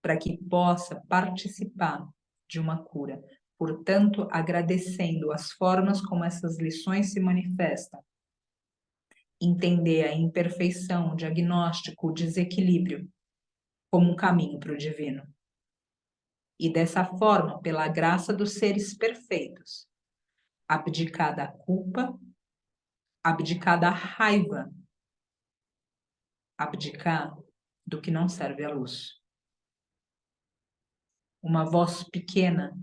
para que possa participar de uma cura. Portanto, agradecendo as formas como essas lições se manifestam, entender a imperfeição, o diagnóstico, o desequilíbrio como um caminho para o divino. E dessa forma, pela graça dos seres perfeitos, abdicar da culpa, abdicar da raiva, abdicar do que não serve à luz. Uma voz pequena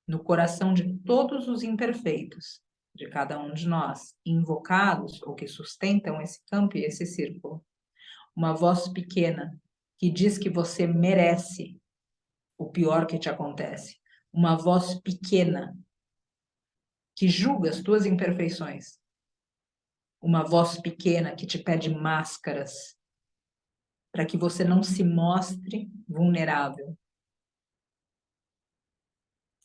no coração de todos os imperfeitos, de cada um de nós, invocados ou que sustentam esse campo e esse círculo. Uma voz pequena que diz que você merece o pior que te acontece. Uma voz pequena que julga as tuas imperfeições. Uma voz pequena que te pede máscaras para que você não se mostre vulnerável.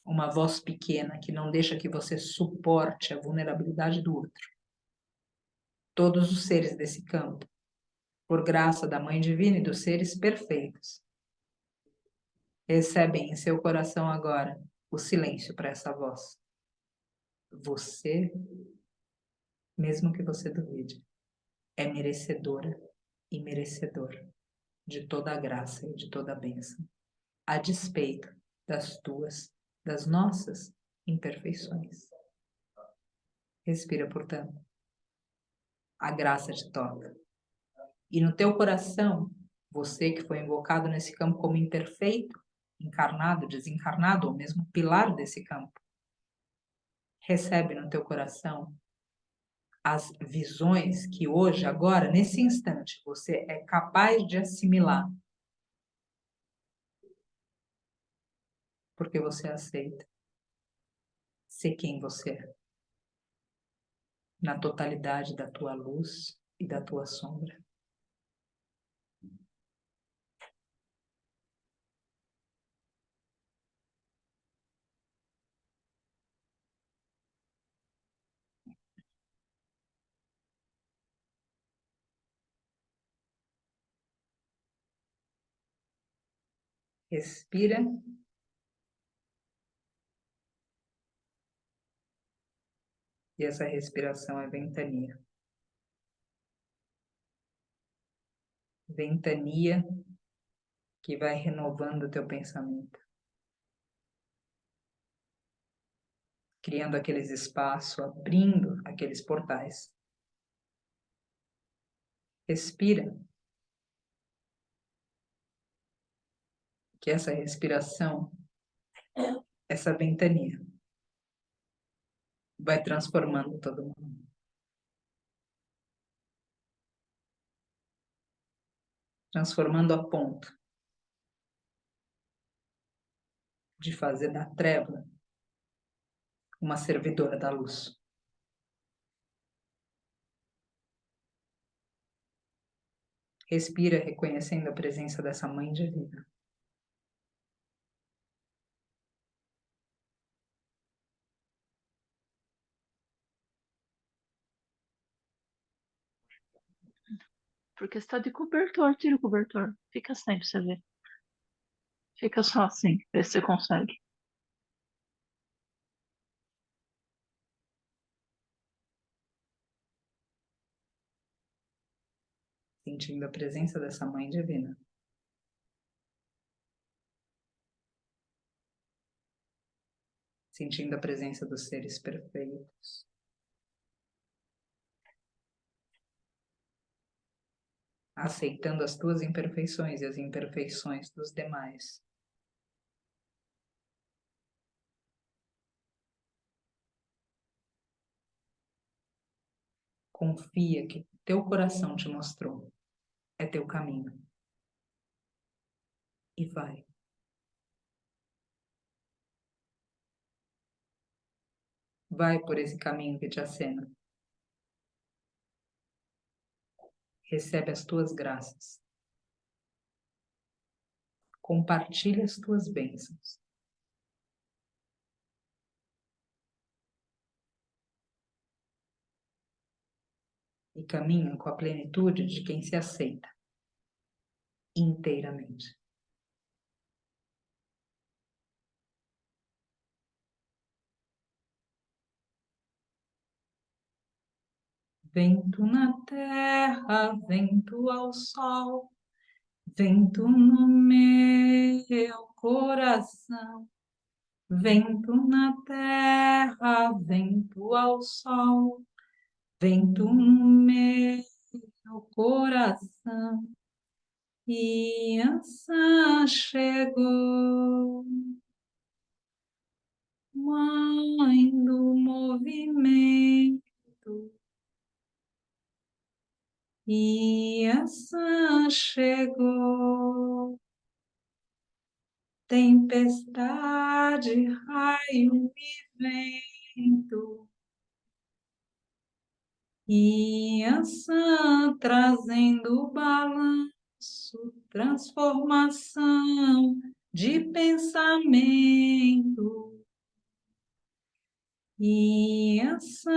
Uma voz pequena que não deixa que você suporte a vulnerabilidade do outro. Todos os seres desse campo, por graça da Mãe Divina e dos seres perfeitos, recebem em seu coração agora o silêncio para essa voz. Você, mesmo que você duvide, é merecedora e merecedor de toda a graça e de toda a bênção, a despeito das tuas, das nossas imperfeições. Respira, portanto. A graça te toca. E no teu coração, você que foi invocado nesse campo como imperfeito, encarnado, desencarnado, ou mesmo pilar desse campo, recebe no teu coração as visões que hoje, agora, nesse instante, você é capaz de assimilar. Porque você aceita ser quem você é, na totalidade da tua luz e da tua sombra. Respira. E essa respiração é ventania. Ventania que vai renovando o teu pensamento. Criando aqueles espaços, abrindo aqueles portais. Respira. Que essa respiração, essa ventania, vai transformando todo mundo. Transformando a ponto de fazer da treva uma servidora da luz. Respira reconhecendo a presença dessa Mãe Divina. Porque está de cobertor, tira o cobertor. Fica assim pra você ver. Fica só assim, vê se você consegue. Sentindo a presença dessa Mãe Divina. Sentindo a presença dos seres perfeitos. Aceitando as tuas imperfeições e as imperfeições dos demais. Confia que teu coração te mostrou. É teu caminho. E vai. Vai por esse caminho que te acena. Recebe as tuas graças. Compartilha as tuas bênçãos. E caminha com a plenitude de quem se aceita inteiramente. Vento na terra, vento ao sol, vento no meu coração. Vento na terra, vento ao sol, vento no meu ao coração. Criança chegou, mãe do movimento. Criança chegou, tempestade, raio e vento. Criança trazendo balanço, transformação de pensamento. Criança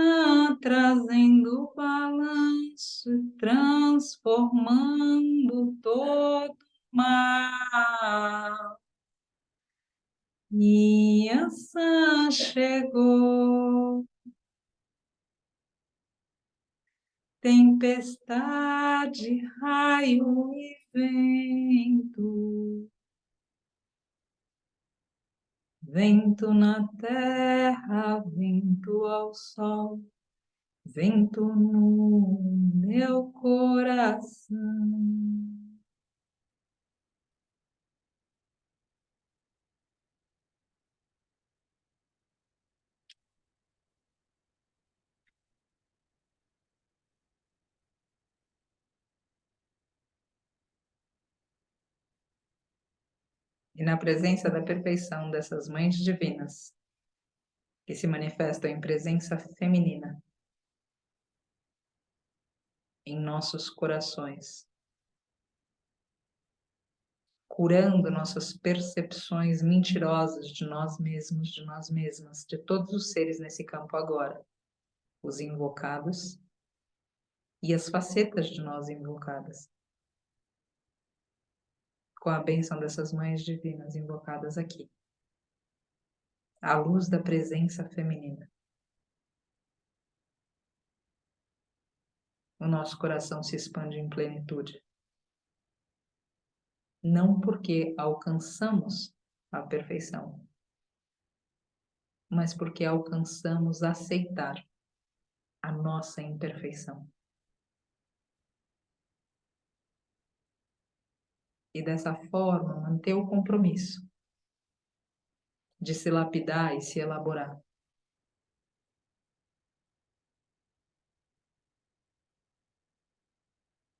trazendo balanço, transformando todo mal. Criança chegou, tempestade, raio e vento. Vento na terra, vento ao sol, vento no meu coração. E na presença da perfeição dessas mães divinas, que se manifestam em presença feminina, em nossos corações, curando nossas percepções mentirosas de nós mesmos, de nós mesmas, de todos os seres nesse campo agora, os invocados e as facetas de nós invocadas, com a bênção dessas mães divinas invocadas aqui, à luz da presença feminina. O nosso coração se expande em plenitude. Não porque alcançamos a perfeição, mas porque alcançamos aceitar a nossa imperfeição. E dessa forma manter o compromisso de se lapidar e se elaborar.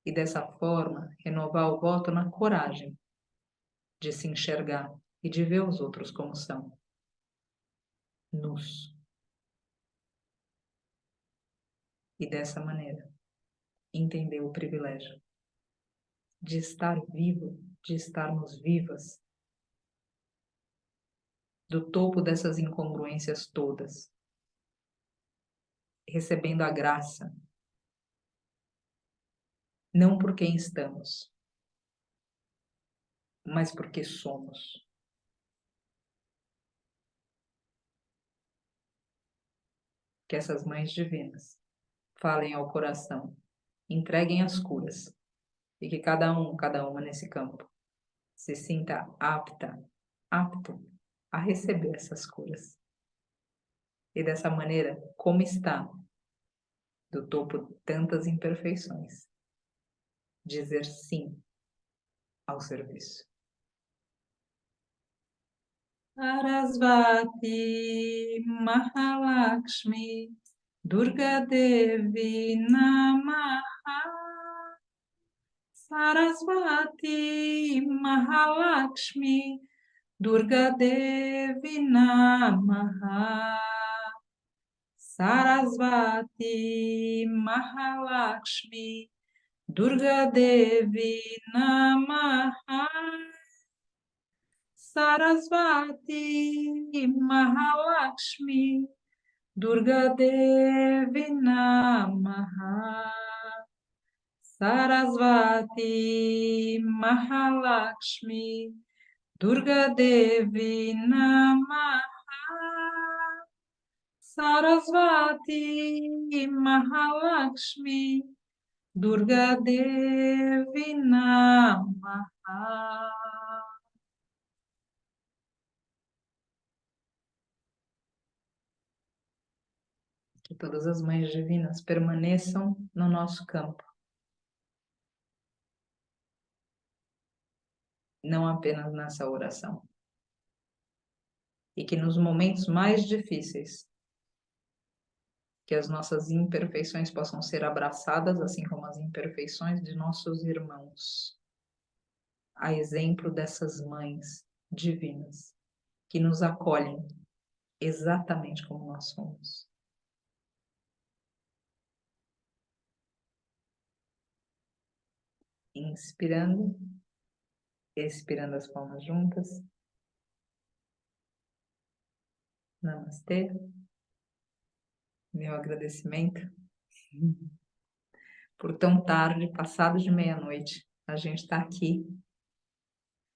E dessa forma renovar o voto na coragem de se enxergar e de ver os outros como são, nus. E dessa maneira entender o privilégio de estar vivo, de estarmos vivas, do topo dessas incongruências todas, recebendo a graça, não por quem estamos, mas porque somos. Que essas mães divinas falem ao coração, entreguem as curas, e que cada uma nesse campo, se sinta apto a receber essas curas. E dessa maneira, como está, do topo de tantas imperfeições, dizer sim ao serviço. Sarasvati Mahalakshmi Durga Devi Namaha. Sarasvati Mahalakshmi Durga Devi Namaha. Sarasvati Mahalakshmi Durga Devi Namaha. Sarasvati Mahalakshmi Durga Devi Namaha. Sarasvati Mahalakshmi Durga Devi Namaha. Sarasvati Mahalakshmi Durga Devi Namaha. Que todas as mães divinas permaneçam no nosso campo, não apenas nessa oração. E que nos momentos mais difíceis, que as nossas imperfeições possam ser abraçadas, assim como as imperfeições de nossos irmãos, a exemplo dessas mães divinas, que nos acolhem exatamente como nós somos. Inspirando, expirando as palmas juntas. Namastê. Meu agradecimento por tão tarde, passado de meia-noite. A gente está aqui.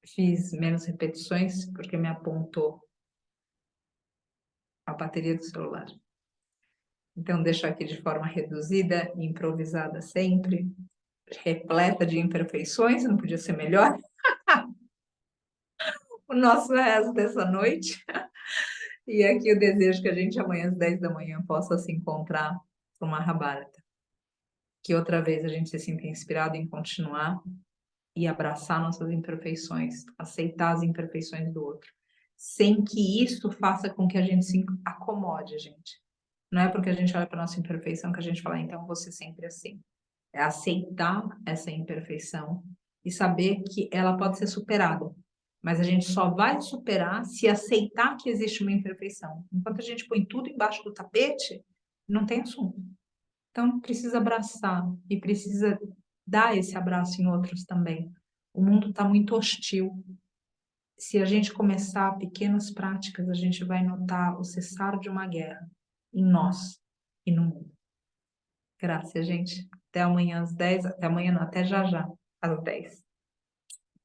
Fiz menos repetições porque me apontou a bateria do celular. Então, deixo aqui de forma reduzida, improvisada sempre, repleta de imperfeições, não podia ser melhor. O nosso resto dessa noite. E aqui o desejo que a gente amanhã às 10 da manhã possa se encontrar com uma Mahabharata. Que outra vez a gente se sinta inspirado em continuar e abraçar nossas imperfeições, aceitar as imperfeições do outro, sem que isso faça com que a gente se acomode, gente. Não é porque a gente olha para nossa imperfeição que a gente fala, então vou ser sempre assim. É aceitar essa imperfeição e saber que ela pode ser superada. Mas a gente só vai superar se aceitar que existe uma imperfeição. Enquanto a gente põe tudo embaixo do tapete, não tem assunto. Então, precisa abraçar e precisa dar esse abraço em outros também. O mundo está muito hostil. Se a gente começar pequenas práticas, a gente vai notar o cessar de uma guerra em nós e no mundo. Graças, gente. Até amanhã às 10. Até amanhã não, até já já, às 10.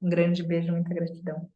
Um grande beijo, muita gratidão.